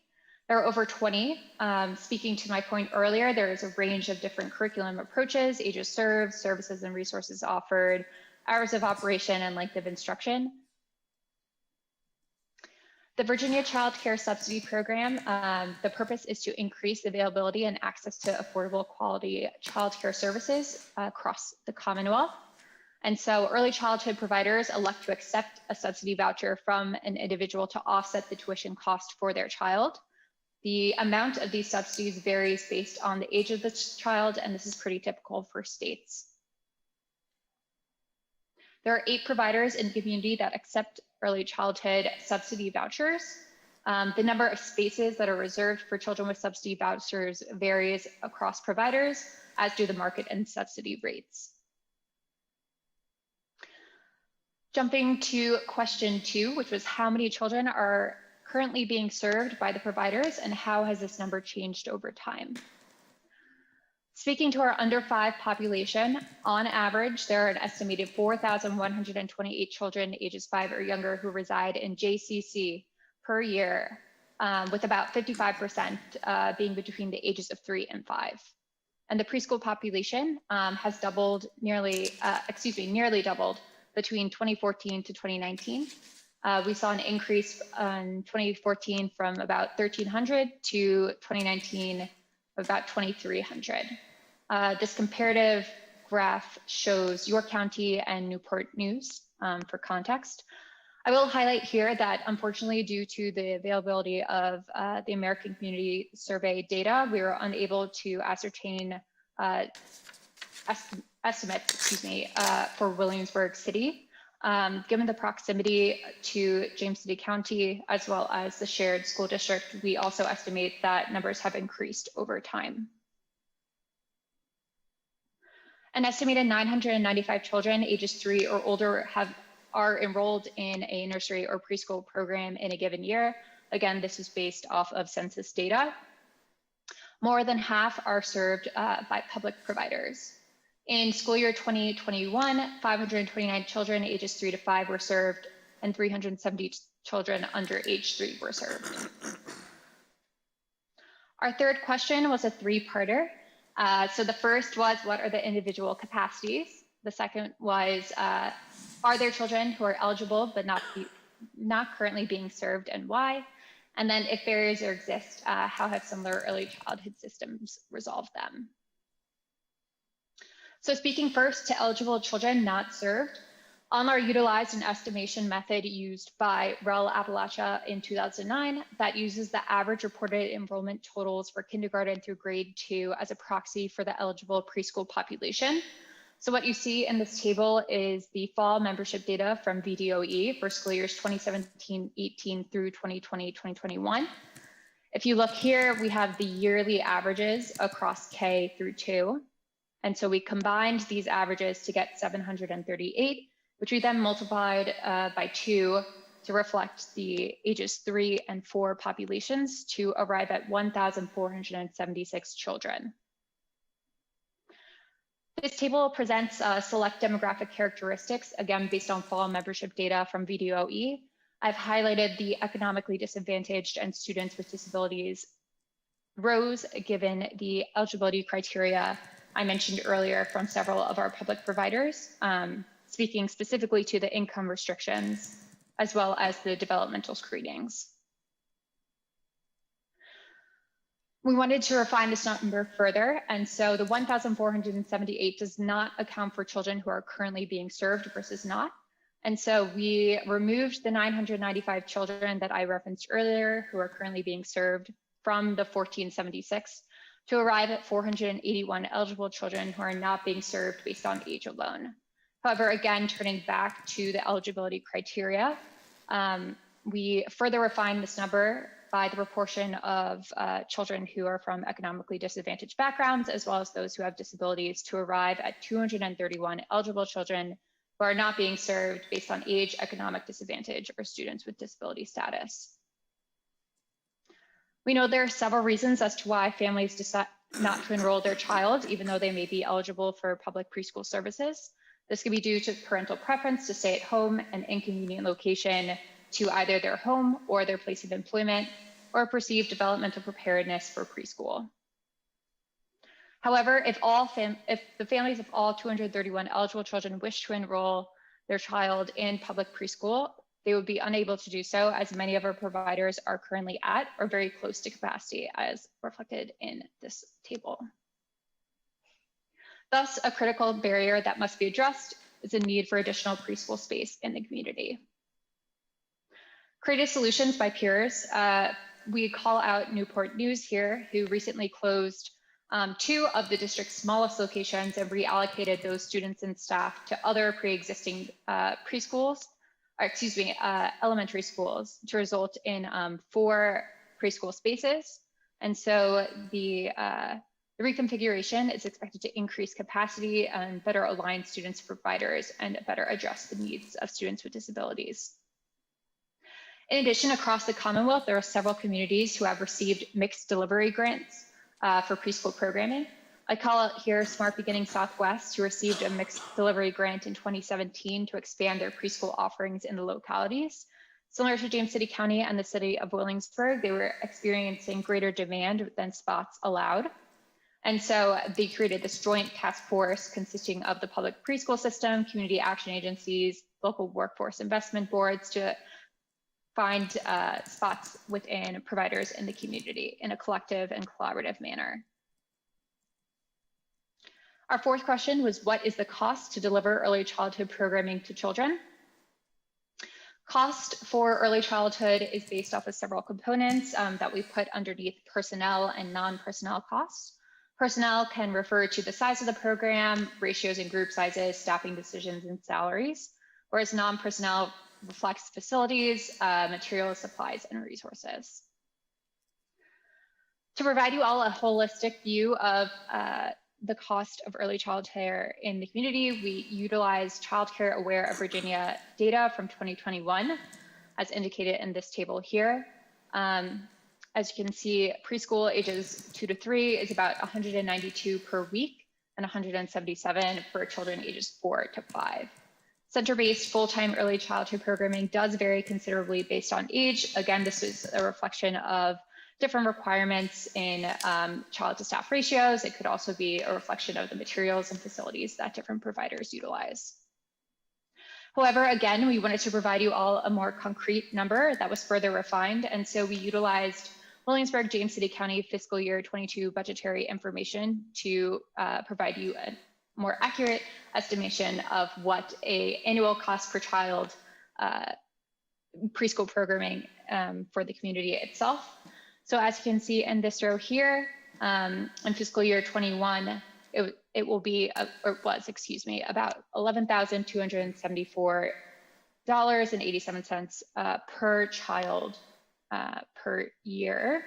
there are over 20. Speaking to my point earlier, there is a range of different curriculum approaches, ages served, services and resources offered, hours of operation, and length of instruction. The Virginia Child Care Subsidy Program, the purpose is to increase availability and access to affordable quality child care services across the Commonwealth. And so early childhood providers elect to accept a subsidy voucher from an individual to offset the tuition cost for their child. The amount of these subsidies varies based on the age of the child, and this is pretty typical for states. There are 8 providers in the community that accept early childhood subsidy vouchers. The number of spaces that are reserved for children with subsidy vouchers varies across providers, as do the market and subsidy rates. Jumping to question 2, which was how many children are currently being served by the providers and how has this number changed over time? Speaking to our under 5 population, on average, there are an estimated 4,128 children ages 5 or younger who reside in JCC per year, with about 55% being between the ages of 3 and 5. And the preschool population has doubled, nearly doubled between 2014 to 2019. We saw an increase in 2014 from about 1,300 to 2019 of about 2,300. This comparative graph shows York County and Newport News for context. I will highlight here that unfortunately, due to the availability of the American Community Survey data, we were unable to ascertain estimates, for Williamsburg City. Given the proximity to James City County, as well as the shared school district, we also estimate that numbers have increased over time. An estimated 995 children ages 3 or older are enrolled in a nursery or preschool program in a given year. Again, this is based off of census data. More than half are served by public providers. In school year 2021, 529 children ages 3 to 5 were served, and 370 children under age 3 were served. Our third question was a 3-parter. So the first was, what are the individual capacities? The second was, are there children who are eligible but not currently being served, and why? And then if barriers exist, how have similar early childhood systems resolved them? So speaking first to eligible children not served, ONLAR utilized an estimation method used by REL Appalachia in 2009 that uses the average reported enrollment totals for kindergarten through grade 2 as a proxy for the eligible preschool population. So what you see in this table is the fall membership data from VDOE for school years 2017-18 through 2020-2021. If you look here, we have the yearly averages across K through 2. And so we combined these averages to get 738, which we then multiplied by 2 to reflect the ages 3 and 4 populations to arrive at 1,476 children. This table presents select demographic characteristics, again, based on fall membership data from VDOE. I've highlighted the economically disadvantaged and students with disabilities rows given the eligibility criteria I mentioned earlier from several of our public providers, speaking specifically to the income restrictions, as well as the developmental screenings. We wanted to refine this number further, and so the 1,478 does not account for children who are currently being served versus not. And so we removed the 995 children that I referenced earlier who are currently being served from the 1476 to arrive at 481 eligible children who are not being served based on age alone. However, again, turning back to the eligibility criteria, we further refined this number by the proportion of children who are from economically disadvantaged backgrounds, as well as those who have disabilities, to arrive at 231 eligible children who are not being served based on age, economic disadvantage, or students with disability status. We know there are several reasons as to why families decide not to enroll their child, even though they may be eligible for public preschool services. This could be due to parental preference to stay at home, an inconvenient location to either their home or their place of employment, or perceived developmental preparedness for preschool. However, if the families of all 231 eligible children wish to enroll their child in public preschool, they would be unable to do so, as many of our providers are currently at or very close to capacity, as reflected in this table. Thus, a critical barrier that must be addressed is the need for additional preschool space in the community. Creative Solutions by peers, we call out Newport News here, who recently closed 2 of the district's smallest locations and reallocated those students and staff to other pre-existing elementary schools to result in 4 preschool spaces. And so the reconfiguration is expected to increase capacity and better align students with providers and better address the needs of students with disabilities. In addition, across the Commonwealth, there are several communities who have received mixed delivery grants for preschool programming. I call out here Smart Beginning Southwest, who received a mixed delivery grant in 2017 to expand their preschool offerings in the localities. Similar to James City County and the city of Williamsburg, they were experiencing greater demand than spots allowed. And so they created this joint task force consisting of the public preschool system, community action agencies, local workforce investment boards to find spots within providers in the community in a collective and collaborative manner. Our fourth question was, what is the cost to deliver early childhood programming to children? Cost for early childhood is based off of several components that we put underneath personnel and non-personnel costs. Personnel can refer to the size of the program, ratios and group sizes, staffing decisions, and salaries, whereas non-personnel reflects facilities, materials, supplies, and resources. To provide you all a holistic view of the cost of early child care in the community, we utilized Child Care Aware of Virginia data from 2021, as indicated in this table here. As you can see, preschool ages 2 to 3 is about 192 per week and 177 for children ages 4 to 5. Center-based full-time early childhood programming does vary considerably based on age. Again, this is a reflection of different requirements in child to staff ratios. It could also be a reflection of the materials and facilities that different providers utilize. However, again, we wanted to provide you all a more concrete number that was further refined. And so we utilized Williamsburg, James City County fiscal year 22 budgetary information to provide you a more accurate estimation of what an annual cost per child preschool programming for the community itself. So as you can see in this row here, in fiscal year 21, it will be, or was, excuse me, about $11,274.87 per child per year.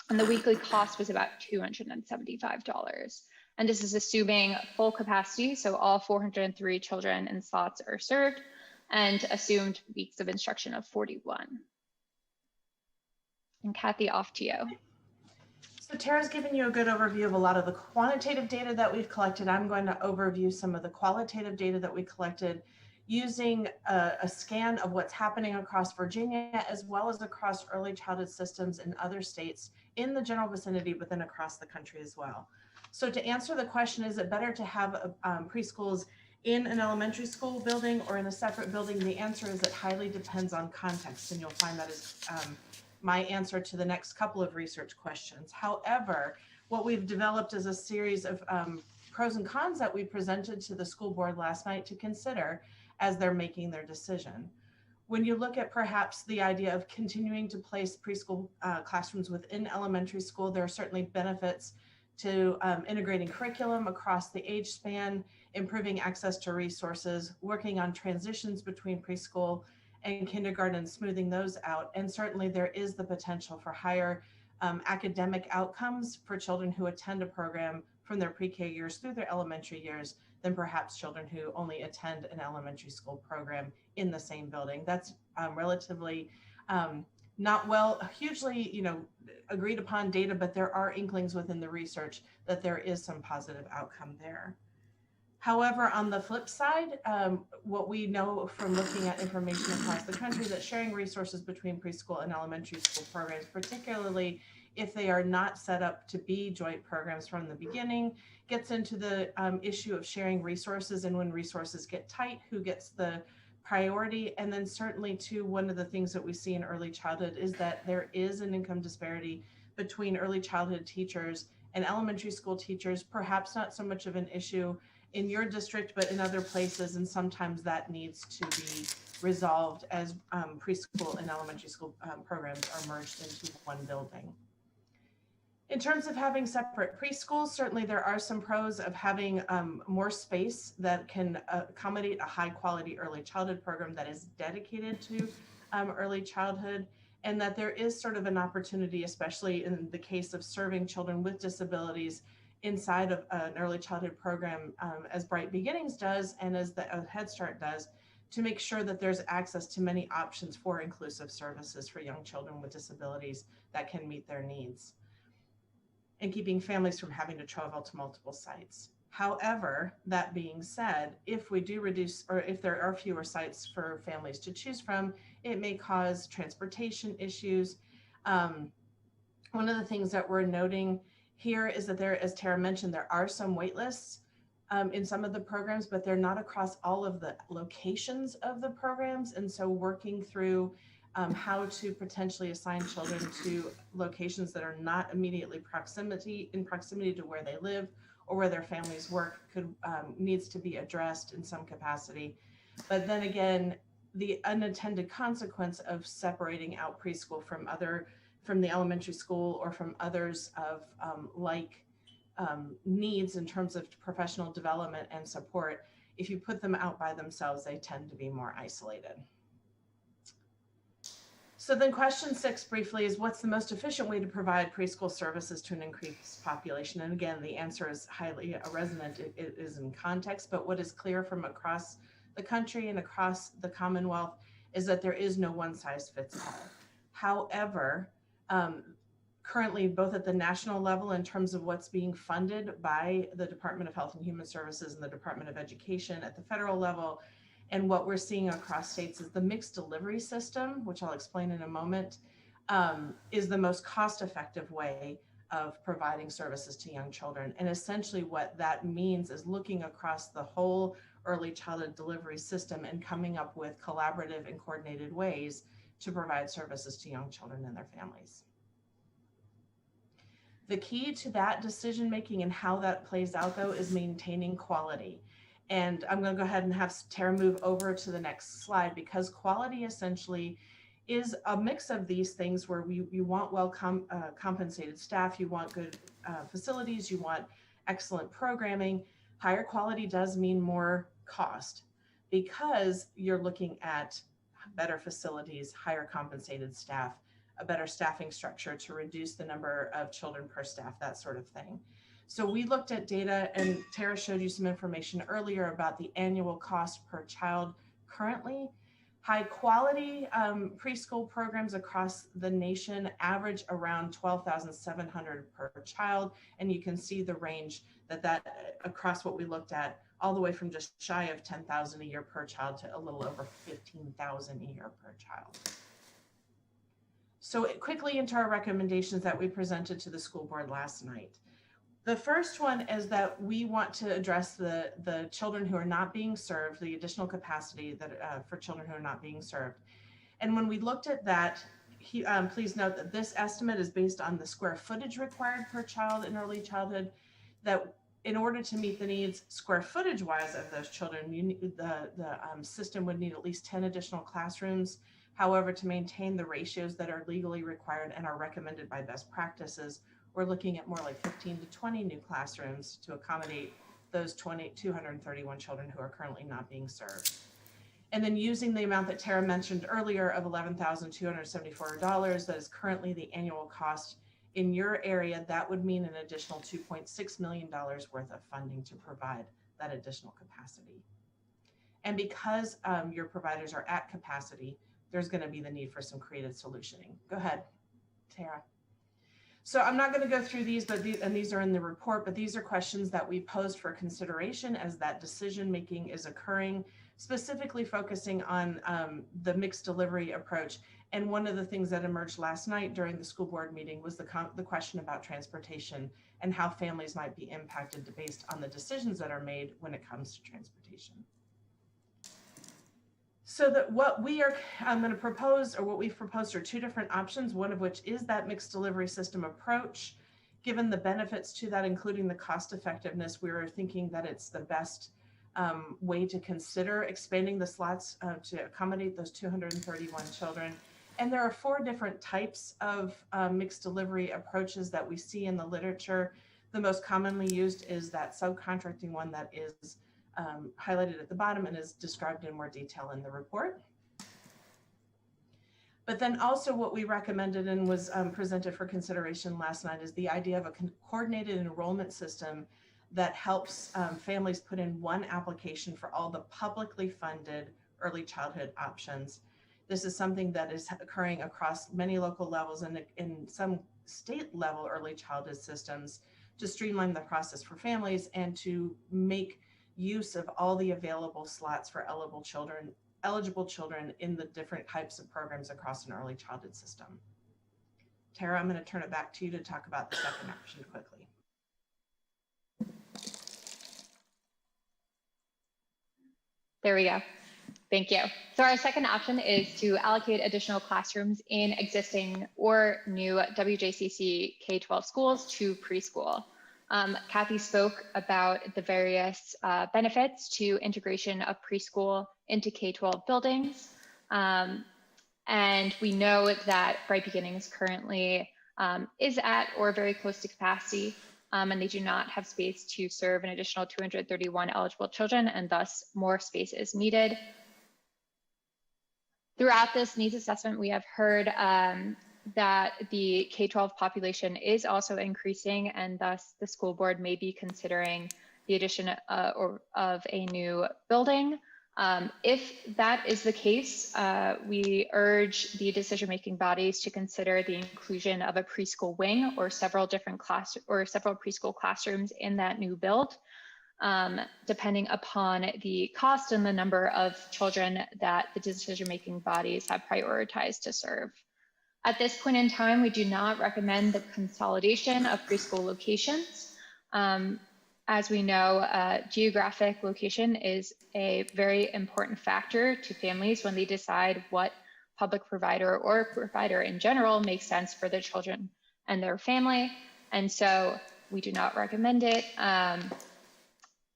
And the weekly cost was about $275. And this is assuming full capacity, so all 403 children and slots are served, and assumed weeks of instruction of 41. And Kathy, off to you. So Tara's given you a good overview of a lot of the quantitative data that we've collected. I'm going to overview some of the qualitative data that we collected using a scan of what's happening across Virginia, as well as across early childhood systems in other states in the general vicinity, but then across the country as well. So to answer the question, is it better to have preschools in an elementary school building or in a separate building? The answer is it highly depends on context, and you'll find that is my answer to the next couple of research questions. However, what we've developed is a series of pros and cons that we presented to the school board last night to consider as they're making their decision. When you look at perhaps the idea of continuing to place preschool classrooms within elementary school, there are certainly benefits to integrating curriculum across the age span, improving access to resources, working on transitions between preschool and kindergarten, smoothing those out. And certainly there is the potential for higher academic outcomes for children who attend a program from their pre-K years through their elementary years than perhaps children who only attend an elementary school program in the same building. That's relatively not hugely, agreed upon data, but there are inklings within the research that there is some positive outcome there. However, on the flip side, what we know from looking at information across the country, that sharing resources between preschool and elementary school programs, particularly if they are not set up to be joint programs from the beginning, gets into the issue of sharing resources, and when resources get tight, who gets the priority. And then certainly too, one of the things that we see in early childhood is that there is an income disparity between early childhood teachers and elementary school teachers, perhaps not so much of an issue in your district, but in other places. And sometimes that needs to be resolved as preschool and elementary school programs are merged into one building. In terms of having separate preschools, certainly there are some pros of having more space that can accommodate a high quality early childhood program that is dedicated to early childhood, and that there is sort of an opportunity, especially in the case of serving children with disabilities inside of an early childhood program, as Bright Beginnings does and as the Head Start does, to make sure that there's access to many options for inclusive services for young children with disabilities that can meet their needs, and keeping families from having to travel to multiple sites. However, that being said, if we do reduce, or if there are fewer sites for families to choose from, it may cause transportation issues. One of the things that we're noting here is that there, as Tara mentioned, there are some wait lists in some of the programs, but they're not across all of the locations of the programs. And so working through how to potentially assign children to locations that are not immediately in proximity to where they live or where their families work needs to be addressed in some capacity. But then again, the unintended consequence of separating out preschool from the elementary school or from others of needs in terms of professional development and support, if you put them out by themselves, they tend to be more isolated. So then question 6 briefly is, what's the most efficient way to provide preschool services to an increased population? And again, the answer is highly resonant. It is in context, but what is clear from across the country and across the Commonwealth is that there is no one size fits all. However, currently, both at the national level in terms of what's being funded by the Department of Health and Human Services and the Department of Education at the federal level, and what we're seeing across states is the mixed delivery system, which I'll explain in a moment, is the most cost-effective way of providing services to young children. And essentially what that means is looking across the whole early childhood delivery system and coming up with collaborative and coordinated ways to provide services to young children and their families. The key to that decision-making and how that plays out, though, is maintaining quality. And I'm going to go ahead and have Tara move over to the next slide, because quality essentially is a mix of these things where you want compensated staff, you want good facilities, you want excellent programming. Higher quality does mean more cost because you're looking at better facilities, higher compensated staff, a better staffing structure to reduce the number of children per staff, that sort of thing. So we looked at data, and Tara showed you some information earlier about the annual cost per child currently. High-quality preschool programs across the nation average around $12,700 per child, and you can see the range that across what we looked at, all the way from just shy of $10,000 a year per child to a little over $15,000 a year per child. So quickly into our recommendations that we presented to the school board last night. The first one is that we want to address the children who are not being served, the additional capacity that for children who are not being served. And when we looked at that, please note that this estimate is based on the square footage required per child in early childhood, that in order to meet the needs square footage wise of those children, the system would need at least 10 additional classrooms. However, to maintain the ratios that are legally required and are recommended by best practices, we're looking at more like 15 to 20 new classrooms to accommodate those 231 children who are currently not being served. And then using the amount that Tara mentioned earlier of $11,274, that is currently the annual cost in your area, that would mean an additional $2.6 million worth of funding to provide that additional capacity. And because your providers are at capacity, there's going to be the need for some creative solutioning. Go ahead, Tara. So I'm not going to go through these, but these are in the report, but these are questions that we posed for consideration as that decision making is occurring, specifically focusing on the mixed delivery approach. And one of the things that emerged last night during the school board meeting was the question about transportation and how families might be impacted based on the decisions that are made when it comes to transportation. So that what I'm going to propose, or what we've proposed, are two different options, one of which is that mixed delivery system approach. Given the benefits to that, including the cost effectiveness, we were thinking that it's the best way to consider expanding the slots to accommodate those 231 children. And there are 4 different types of mixed delivery approaches that we see in the literature. The most commonly used is that subcontracting one that is highlighted at the bottom and is described in more detail in the report. But then also what we recommended and was presented for consideration last night is the idea of a coordinated enrollment system that helps families put in one application for all the publicly funded early childhood options. This is something that is occurring across many local levels and in some state level early childhood systems to streamline the process for families and to make use of all the available slots for eligible children in the different types of programs across an early childhood system. Tara, I'm going to turn it back to you to talk about the second option quickly. There we go. Thank you. So our second option is to allocate additional classrooms in existing or new WJCC K-12 schools to preschool. Kathy spoke about the various benefits to integration of preschool into K-12 buildings. And we know that Bright Beginnings currently is at or very close to capacity, and they do not have space to serve an additional 231 eligible children, and thus more space is needed. Throughout this needs assessment, we have heard that the K-12 population is also increasing, and thus the school board may be considering the addition of a new building. If that is the case, we urge the decision-making bodies to consider the inclusion of a preschool wing or several preschool classrooms in that new build, depending upon the cost and the number of children that the decision-making bodies have prioritized to serve. At this point in time, we do not recommend the consolidation of preschool locations. As we know, geographic location is a very important factor to families when they decide what public provider or provider in general makes sense for their children and their family. And so we do not recommend it.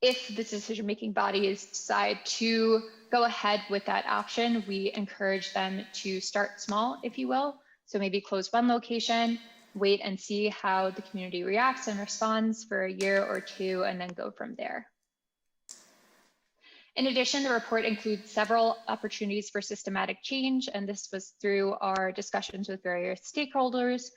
If the decision-making bodies decide to go ahead with that option, we encourage them to start small, if you will. So maybe close one location, wait and see how the community reacts and responds for a year or two, and then go from there. In addition, the report includes several opportunities for systematic change, and this was through our discussions with various stakeholders,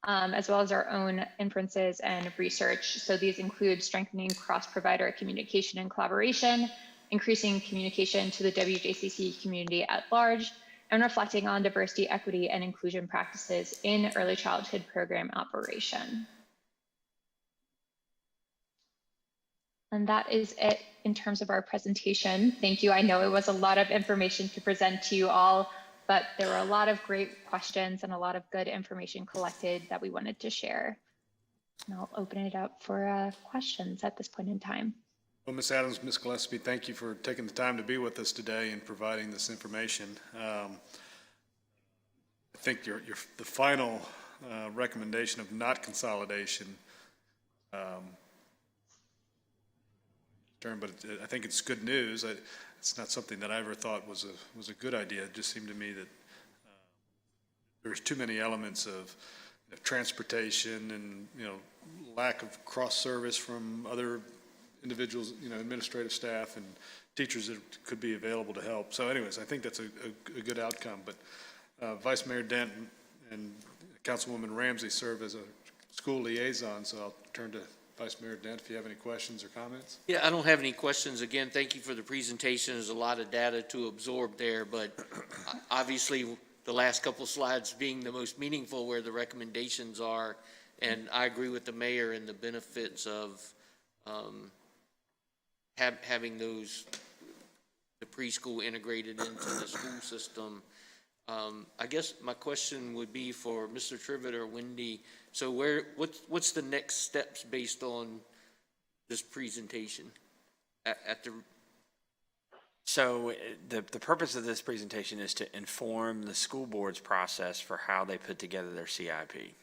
as well as our own inferences and research. So these include strengthening cross-provider communication and collaboration, increasing communication to the WJCC community at large, and reflecting on diversity, equity, and inclusion practices in early childhood program operation. And that is it in terms of our presentation. Thank you. I know it was a lot of information to present to you all, but there were a lot of great questions and a lot of good information collected that we wanted to share. And I'll open it up for questions at this point in time. Well, Ms. Adams, Ms. Gillespie, thank you for taking the time to be with us today and providing this information. I think the final recommendation of not consolidation but I think it's good news. It's not something that I ever thought was a good idea. It just seemed to me that there's too many elements of transportation and lack of cross service from other individuals, administrative staff and teachers that could be available to help. So, anyways, I think that's a good outcome. But Vice Mayor Dent and Councilwoman Ramsey serve as a school liaison, so I'll turn to Vice Mayor Dent, if you have any questions or comments. Yeah, I don't have any questions. Again, thank you for the presentation. There's a lot of data to absorb there, but obviously the last couple slides being the most meaningful where the recommendations are, and I agree with the mayor in the benefits of having the preschool integrated into the school system. I guess my question would be for Mr. Trivett or Wendy. So what's the next steps based on this presentation So the purpose of this presentation is to inform the school board's process for how they put together their CIP.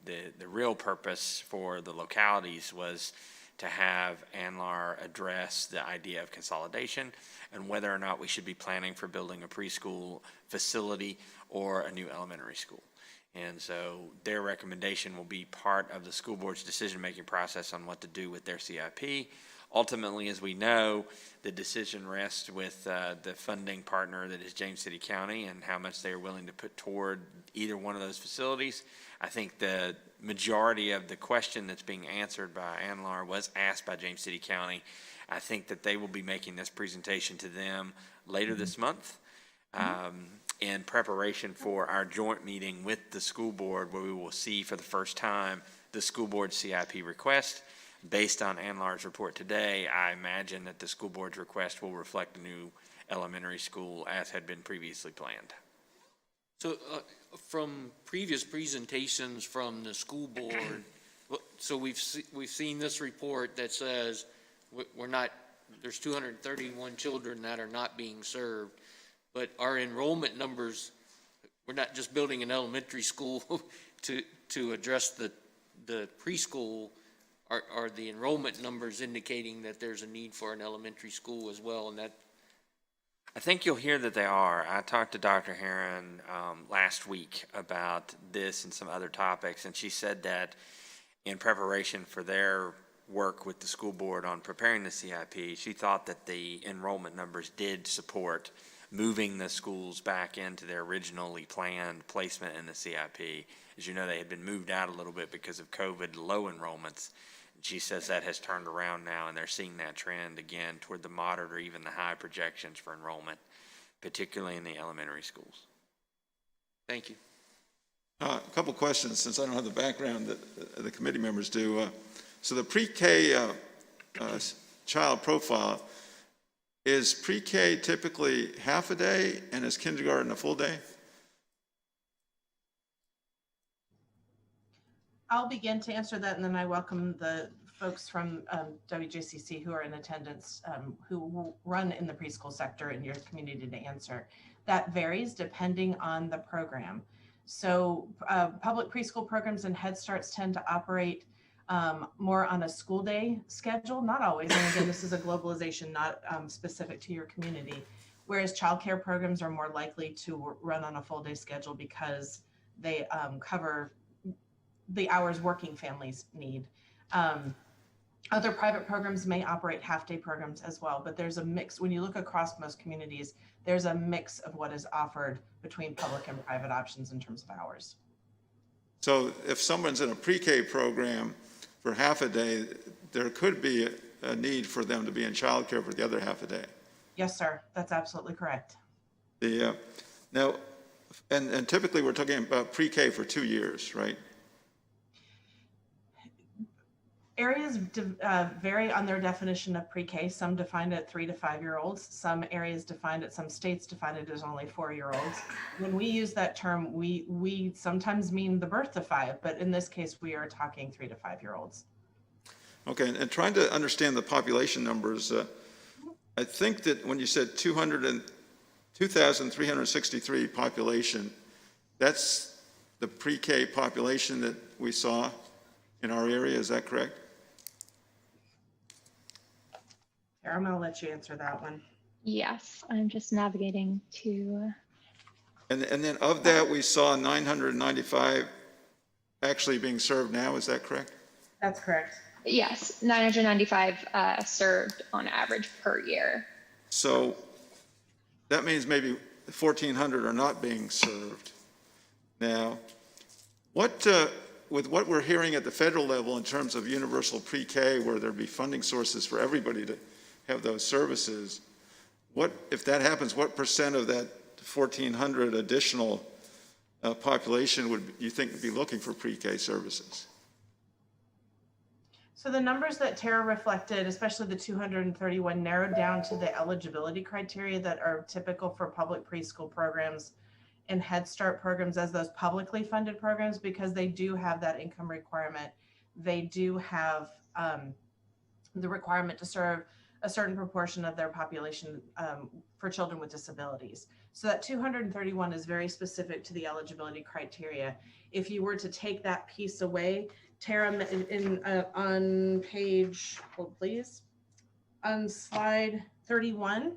The real purpose for the localities was to have ANLAR address the idea of consolidation and whether or not we should be planning for building a preschool facility or a new elementary school. And so their recommendation will be part of the school board's decision-making process on what to do with their CIP. Ultimately, as we know, the decision rests with the funding partner that is James City County and how much they are willing to put toward either one of those facilities. I think the majority of the question that's being answered by ANLAR was asked by James City County. I think that they will be making this presentation to them later this month in preparation for our joint meeting with the school board, where we will see for the first time the school board CIP request. Based on ANLAR's report today, I imagine that the school board's request will reflect a new elementary school as had been previously planned. So from previous presentations from the school board, so we've seen this report that says there's 231 children that are not being served, but our enrollment numbers, we're not just building an elementary school to address the preschool. Are the enrollment numbers indicating that there's a need for an elementary school as well? And that, I think you'll hear that they are. I talked to Dr. Heron last week about this and some other topics, and she said that in preparation for their work with the school board on preparing the CIP, she thought that the enrollment numbers did support moving the schools back into their originally planned placement in the CIP. As you know, they had been moved out a little bit because of COVID low enrollments. She says that has turned around now, and they're seeing that trend again toward the moderate or even the high projections for enrollment, particularly in the elementary schools. thank you. A couple questions, since I don't have the background that the committee members do. So the pre-K child profile, is pre-K typically half a day and is kindergarten a full day? I'll begin to answer that, and then I welcome the folks from WJCC who are in attendance, who run in the preschool sector in your community to answer. That varies depending on the program. So public preschool programs and Head Starts tend to operate more on a school day schedule, not always. And again, this is a globalization not specific to your community. Whereas childcare programs are more likely to run on a full day schedule because they cover the hours working families need. Other private programs may operate half-day programs as well, but there's a mix. When you look across most communities, there's a mix of what is offered between public and private options in terms of hours. So if someone's in a pre-K program for half a day, there could be a need for them to be in childcare for the other half a day. Yes, sir, that's absolutely correct. Now, and typically we're talking about pre-K for 2 years, right? Areas vary on their definition of pre-K. Some define it at 3 to 5 year olds. Some areas define it, some states define it as only 4-year-olds. When we use that term, we sometimes mean the birth to 5, but in this case, we are talking 3 to 5 year olds. Okay, and trying to understand the population numbers, I think that when you said 2,363 population, that's the pre-K population that we saw in our area, is that correct? Here, I'm gonna let you answer that one. Yes, I'm just navigating to. And then of that, we saw 995 actually being served now, is that correct? That's correct. Yes, 995 served on average per year. So that means maybe 1,400 are not being served. Now, with what we're hearing at the federal level in terms of universal pre-K, where there'd be funding sources for everybody to have those services, if that happens, what percent of that 1,400 additional population would you think would be looking for pre-K services? So the numbers that Tara reflected, especially the 231, narrowed down to the eligibility criteria that are typical for public preschool programs and Head Start programs as those publicly funded programs, because they do have that income requirement. They do have the requirement to serve a certain proportion of their population for children with disabilities. So that 231 is very specific to the eligibility criteria. If you were to take that piece away, Tara, on page, hold please, on slide 31,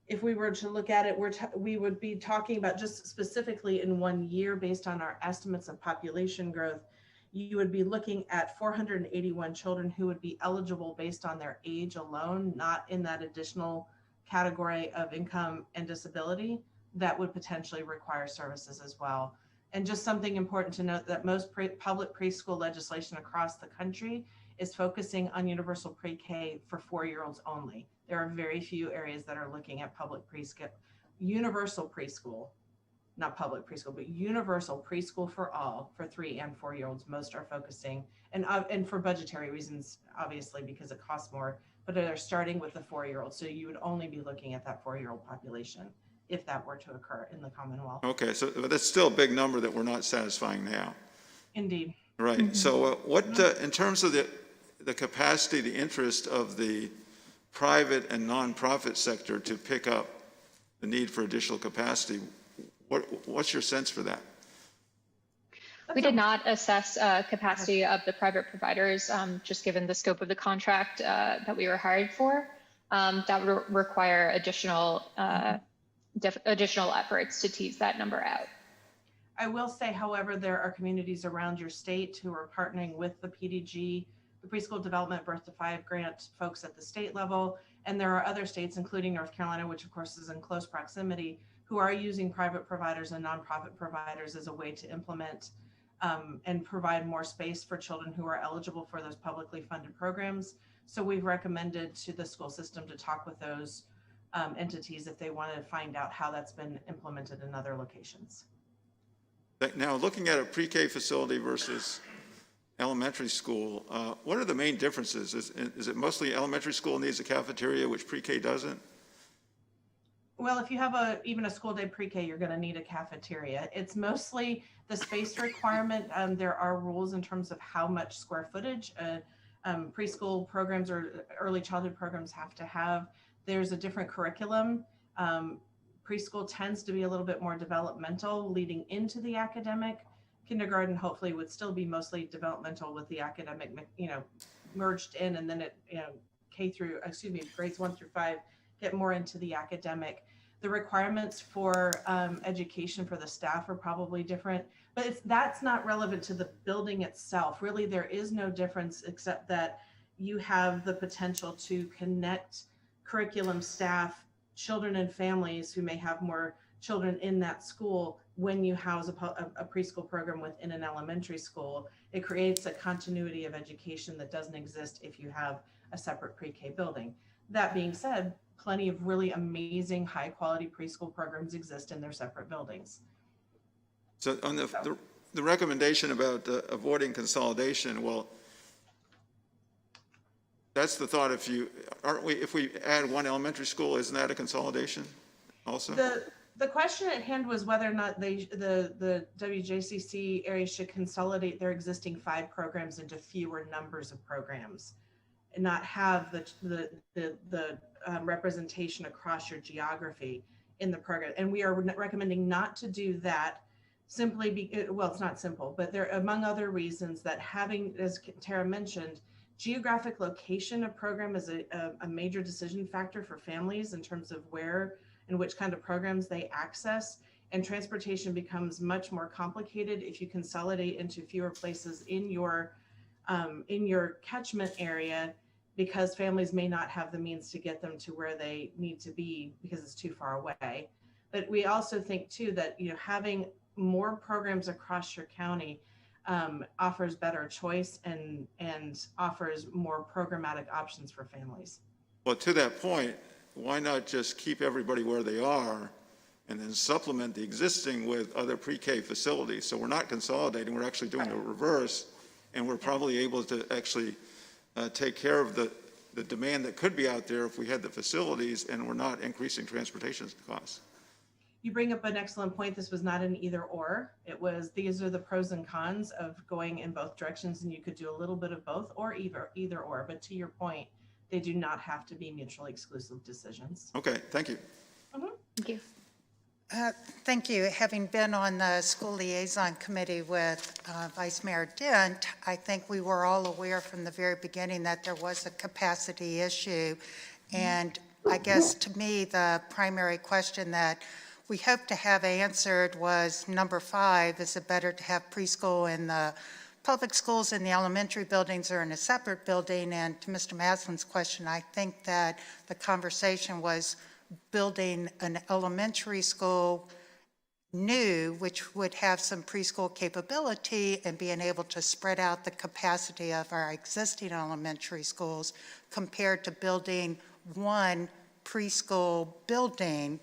if we were to look at it, we would be talking about just specifically in 1 year based on our estimates of population growth, you would be looking at 481 children who would be eligible based on their age alone, not in that additional category of income and disability that would potentially require services as well. And just something important to note that most public preschool legislation across the country is focusing on universal pre-K for 4-year-olds only. There are very few areas that are looking at public preschool, universal preschool, not public preschool, but universal preschool for all, for 3 and 4-year-olds. Most are focusing, and for budgetary reasons, obviously, because it costs more, but they're starting with the 4-year-olds. So you would only be looking at that 4-year-old population if that were to occur in the Commonwealth. Okay, so that's still a big number that we're not satisfying now. Indeed. Right. Mm-hmm. So in terms of the capacity, the interest of the private and nonprofit sector to pick up the need for additional capacity, what's your sense for that? We did not assess capacity of the private providers, just given the scope of the contract that we were hired for. That would require additional efforts to tease that number out. I will say, however, there are communities around your state who are partnering with the PDG, the Preschool Development Birth to 5 grant folks at the state level. And there are other states, including North Carolina, which of course is in close proximity, who are using private providers and nonprofit providers as a way to implement and provide more space for children who are eligible for those publicly funded programs. So we've recommended to the school system to talk with those entities if they want to find out how that's been implemented in other locations. Now, looking at a pre-K facility versus elementary school, what are the main differences? Is it mostly elementary school needs a cafeteria, which pre-K doesn't? Well, if you have even a school day pre-K, you're going to need a cafeteria. It's mostly the space requirement. There are rules in terms of how much square footage preschool programs or early childhood programs have to have. There's a different curriculum. Preschool tends to be a little bit more developmental leading into the academic. Kindergarten hopefully would still be mostly developmental with the academic, merged in, and then it, grades 1 through 5 get more into the academic. The requirements for education for the staff are probably different, but that's not relevant to the building itself. Really, there is no difference except that you have the potential to connect curriculum, staff, children and families who may have more children in that school when you house a preschool program within an elementary school. It creates a continuity of education that doesn't exist if you have a separate pre-K building. That being said, plenty of really amazing, high-quality preschool programs exist in their separate buildings. So on the recommendation about avoiding consolidation, well, that's the thought. If we add one elementary school, isn't that a consolidation also? The question at hand was whether or not the WJCC area should consolidate their existing 5 programs into fewer numbers of programs and not have the representation across your geography in the program. And we are recommending not to do that simply well, it's not simple, but there, among other reasons, that having, as Tara mentioned, geographic location of program is a major decision factor for families in terms of where and which kind of programs they access. And transportation becomes much more complicated if you consolidate into fewer places in your catchment area, because families may not have the means to get them to where they need to be because it's too far away. But we also think too that, you know, having more programs across your county offers better choice and offers more programmatic options for families. Well, to that point, why not just keep everybody where they are and then supplement the existing with other pre-K facilities? So we're not consolidating, we're actually doing the reverse, and we're probably able to actually take care of the demand that could be out there if we had the facilities and we're not increasing transportation costs. You bring up an excellent point. This was not an either or. It was, these are the pros and cons of going in both directions, and you could do a little bit of both or either or. But to your point, they do not have to be mutually exclusive decisions. Okay, thank you. Thank you. Thank you. Having been on the school liaison committee with Vice Mayor Dent, I think we were all aware from the very beginning that there was a capacity issue. And I guess to me, the primary question that we hope to have answered was number 5, is it better to have preschool in the public schools in the elementary buildings or in a separate building? And to Mr. Maslin's question, I think that the conversation was building an elementary school new, which would have some preschool capability, and being able to spread out the capacity of our existing elementary schools compared to building one preschool building.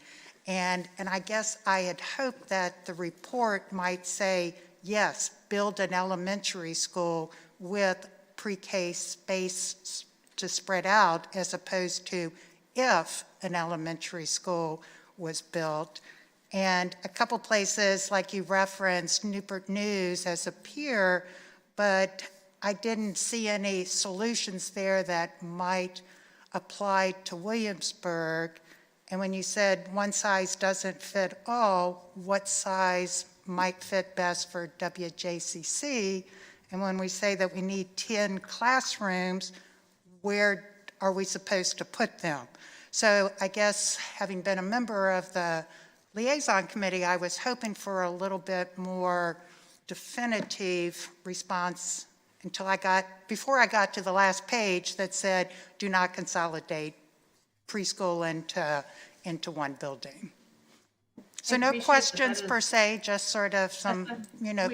And I guess I had hoped that the report might say, yes, build an elementary school with pre-K space to spread out, as opposed to if an elementary school was built. And a couple places, like you referenced Newport News as a peer, but I didn't see any solutions there that might apply to Williamsburg. And when you said one size doesn't fit all, what size might fit best for WJCC? And when we say that we need 10 classrooms, where are we supposed to put them? So I guess, having been a member of the liaison committee, I was hoping for a little bit more definitive response before I got to the last page that said, do not consolidate preschool into one building. So no questions per se, just sort of some,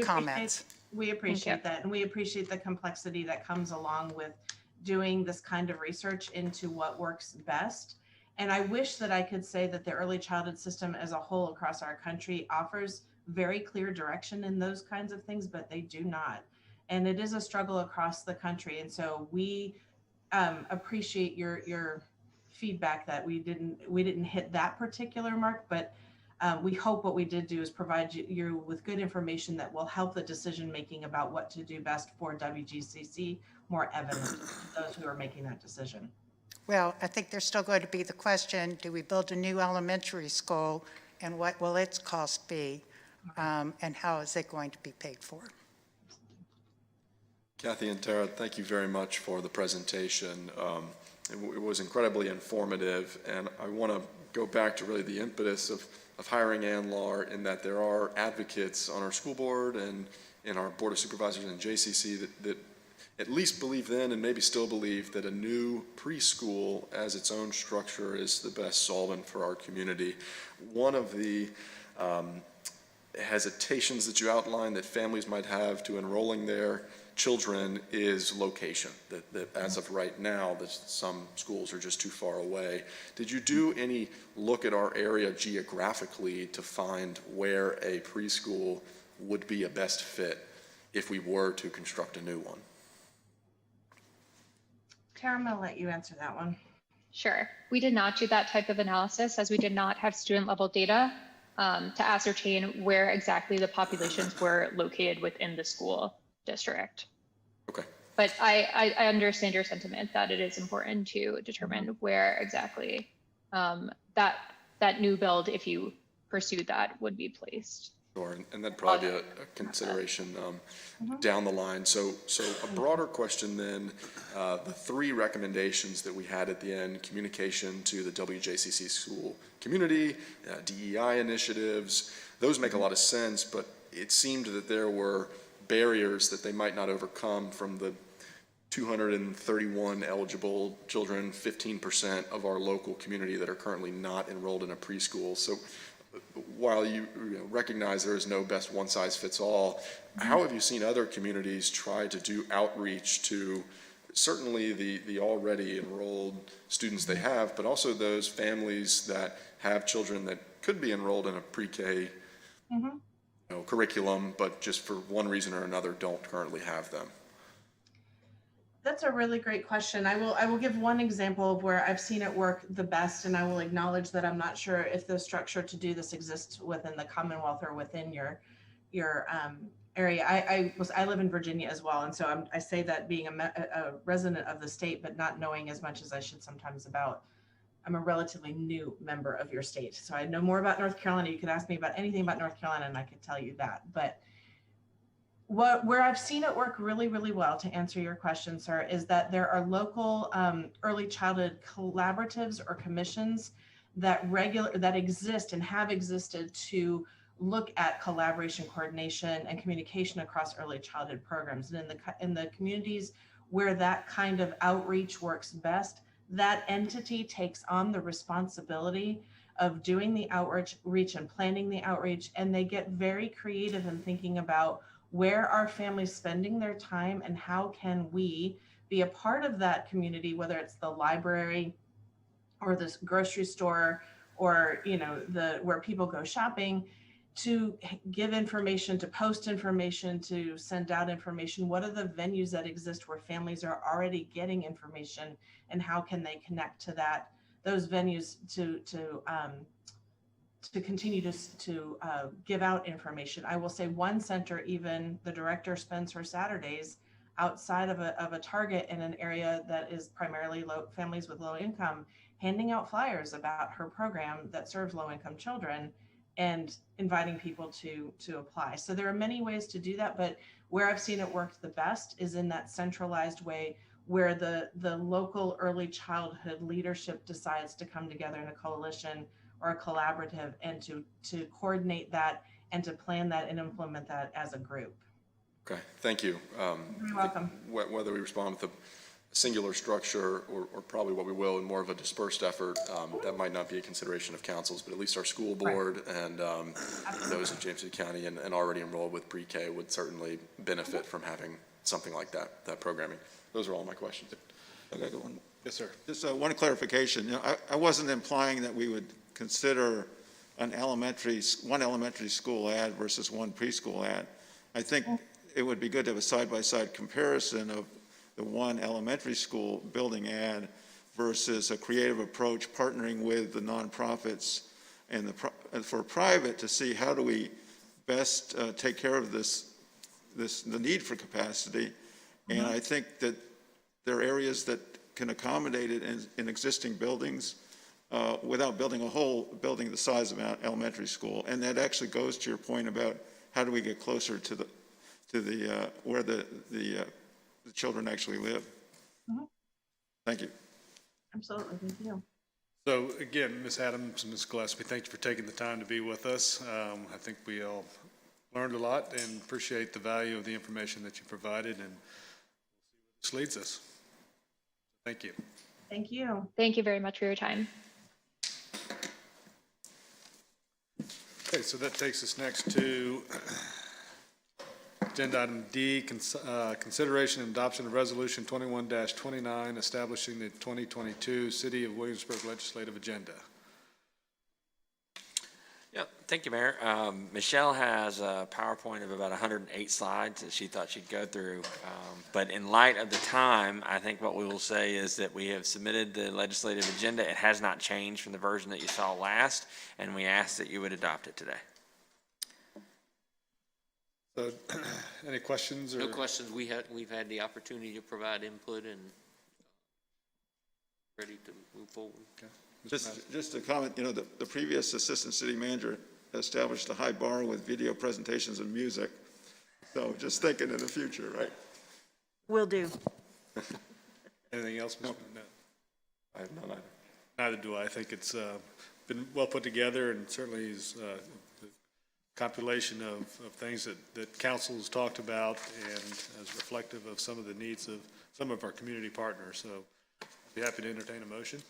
comments. We appreciate that, and we appreciate the complexity that comes along with doing this kind of research into what works best. And I wish that I could say that the early childhood system as a whole across our country offers very clear direction in those kinds of things, but they do not. And it is a struggle across the country. And so we appreciate your feedback that we didn't hit that particular mark, but we hope what we did do is provide you with good information that will help the decision making about what to do best for WGCC more evident to those who are making that decision. Well, I think there's still going to be the question, do we build a new elementary school, and what will its cost be, and how is it going to be paid for? Kathy and Tara, thank you very much for the presentation. It was incredibly informative, and I want to go back to really the impetus of hiring Ann Lahr, in that there are advocates on our school board and in our Board of Supervisors and JCC that at least believe then, and maybe still believe, that a new preschool as its own structure is the best solvent for our community. One of the hesitations that you outlined that families might have to enrolling there children is location, that as of right now, that some schools are just too far away. Did you do any look at our area geographically to find where a preschool would be a best fit if we were to construct a new one? Tara, I'm gonna let you answer that one. Sure. We did not do that type of analysis as we did not have student level data to ascertain where exactly the populations were located within the school district. Okay. But I understand your sentiment that it is important to determine where exactly that new build, if you pursued that, would be placed. Sure, and that'd probably be a consideration down the line. So a broader question then, the three recommendations that we had at the end: communication to the WJCC school community, DEI initiatives, those make a lot of sense, but it seemed that there were barriers that they might not overcome from the 231 eligible children, 15% of our local community that are currently not enrolled in a preschool. So while you recognize there is no best one size fits all, how have you seen other communities try to do outreach to certainly the already enrolled students they have, but also those families that have children that could be enrolled in a pre-K curriculum, but just for one reason or another don't currently have them? That's a really great question. I will give one example of where I've seen it work the best, and I will acknowledge that I'm not sure if the structure to do this exists within the Commonwealth or within your area. I live in Virginia as well, and so I say that being a resident of the state, but not knowing as much as I should sometimes about. I'm a relatively new member of your state, so I know more about North Carolina. You could ask me about anything about North Carolina, and I could tell you that, but where I've seen it work really, really well, to answer your question, sir, is that there are local early childhood collaboratives or commissions that exist and have existed to look at collaboration, coordination, and communication across early childhood programs. And in the communities where that kind of outreach works best, that entity takes on the responsibility of doing the outreach and planning the outreach, and they get very creative in thinking about where are families spending their time and how can we be a part of that community, whether it's the library or the grocery store or where people go shopping, to give information, to post information, to send out information. What are the venues that exist where families are already getting information, and how can they connect to those venues to continue to give out information? I will say one center, even the director spends her Saturdays outside of a Target in an area that is primarily families with low income, handing out flyers about her program that serves low income children and inviting people to apply. So there are many ways to do that, but where I've seen it work the best is in that centralized way where the local early childhood leadership decides to come together in a coalition or a collaborative and to coordinate that and to plan that and implement that as a group. Okay, thank you. You're welcome. Whether we respond with a singular structure or probably what we will in more of a dispersed effort, that might not be a consideration of councils, but at least our school board and those in James City County and already enrolled with pre-K would certainly benefit from having something like that programming. Those are all my questions. Okay, go on. Yes, sir. Just one clarification. I wasn't implying that we would consider one elementary school ad versus one preschool ad. I think it would be good to have a side-by-side comparison of the one elementary school building ad versus a creative approach partnering with the nonprofits and for private to see how do we best take care of the need for capacity. And I think that there are areas that can accommodate it in existing buildings without building a whole building the size of an elementary school. And that actually goes to your point about how do we get closer to the where the children actually live. Thank you. Absolutely, thank you. So again, Ms. Adams and Ms. Gillespie, thank you for taking the time to be with us. I think we all learned a lot and appreciate the value of the information that you provided, and this leads us. Thank you. Thank you. Thank you very much for your time. Okay, so that takes us next to Agenda item D, consideration and adoption of Resolution 21-29, establishing the 2022 City of Williamsburg Legislative Agenda. Yeah, thank you, Mayor. Michelle has a PowerPoint of about 108 slides that she thought she'd go through. But in light of the time, I think what we will say is that we have submitted the legislative agenda. It has not changed from the version that you saw last, and we ask that you would adopt it today. So, any questions or? No questions. We've had the opportunity to provide input and ready to move forward. Okay. Just a comment, you know, the previous assistant city manager established a high bar with video presentations and music. So just thinking in the future, right? Will do. Anything else? No. I have none either. Neither do I. I think it's been well put together, and certainly is a compilation of things that council has talked about and is reflective of some of the needs of some of our community partners. So I'd be happy to entertain a motion.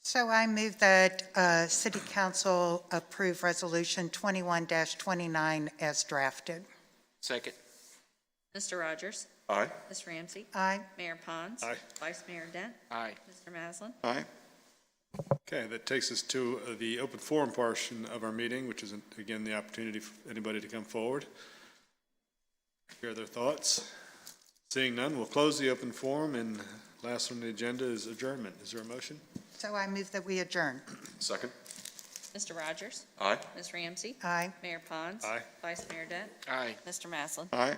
So I move that City Council approve Resolution 21-29 as drafted. Second. Mr. Rogers? Aye. Ms. Ramsey? Aye. Mayor Pons? Aye. Vice Mayor Dent? Aye. Mr. Maslin? Aye. Okay, that takes us to the open forum portion of our meeting, which is, again, the opportunity for anybody to come forward, share their thoughts. Seeing none, we'll close the open forum, and last on the agenda is adjournment. Is there a motion? So I move that we adjourn. Second? Mr. Rogers? Aye. Ms. Ramsey? Aye. Mayor Pons? Aye. Vice Mayor Dent? Aye. Mr. Maslin? Aye.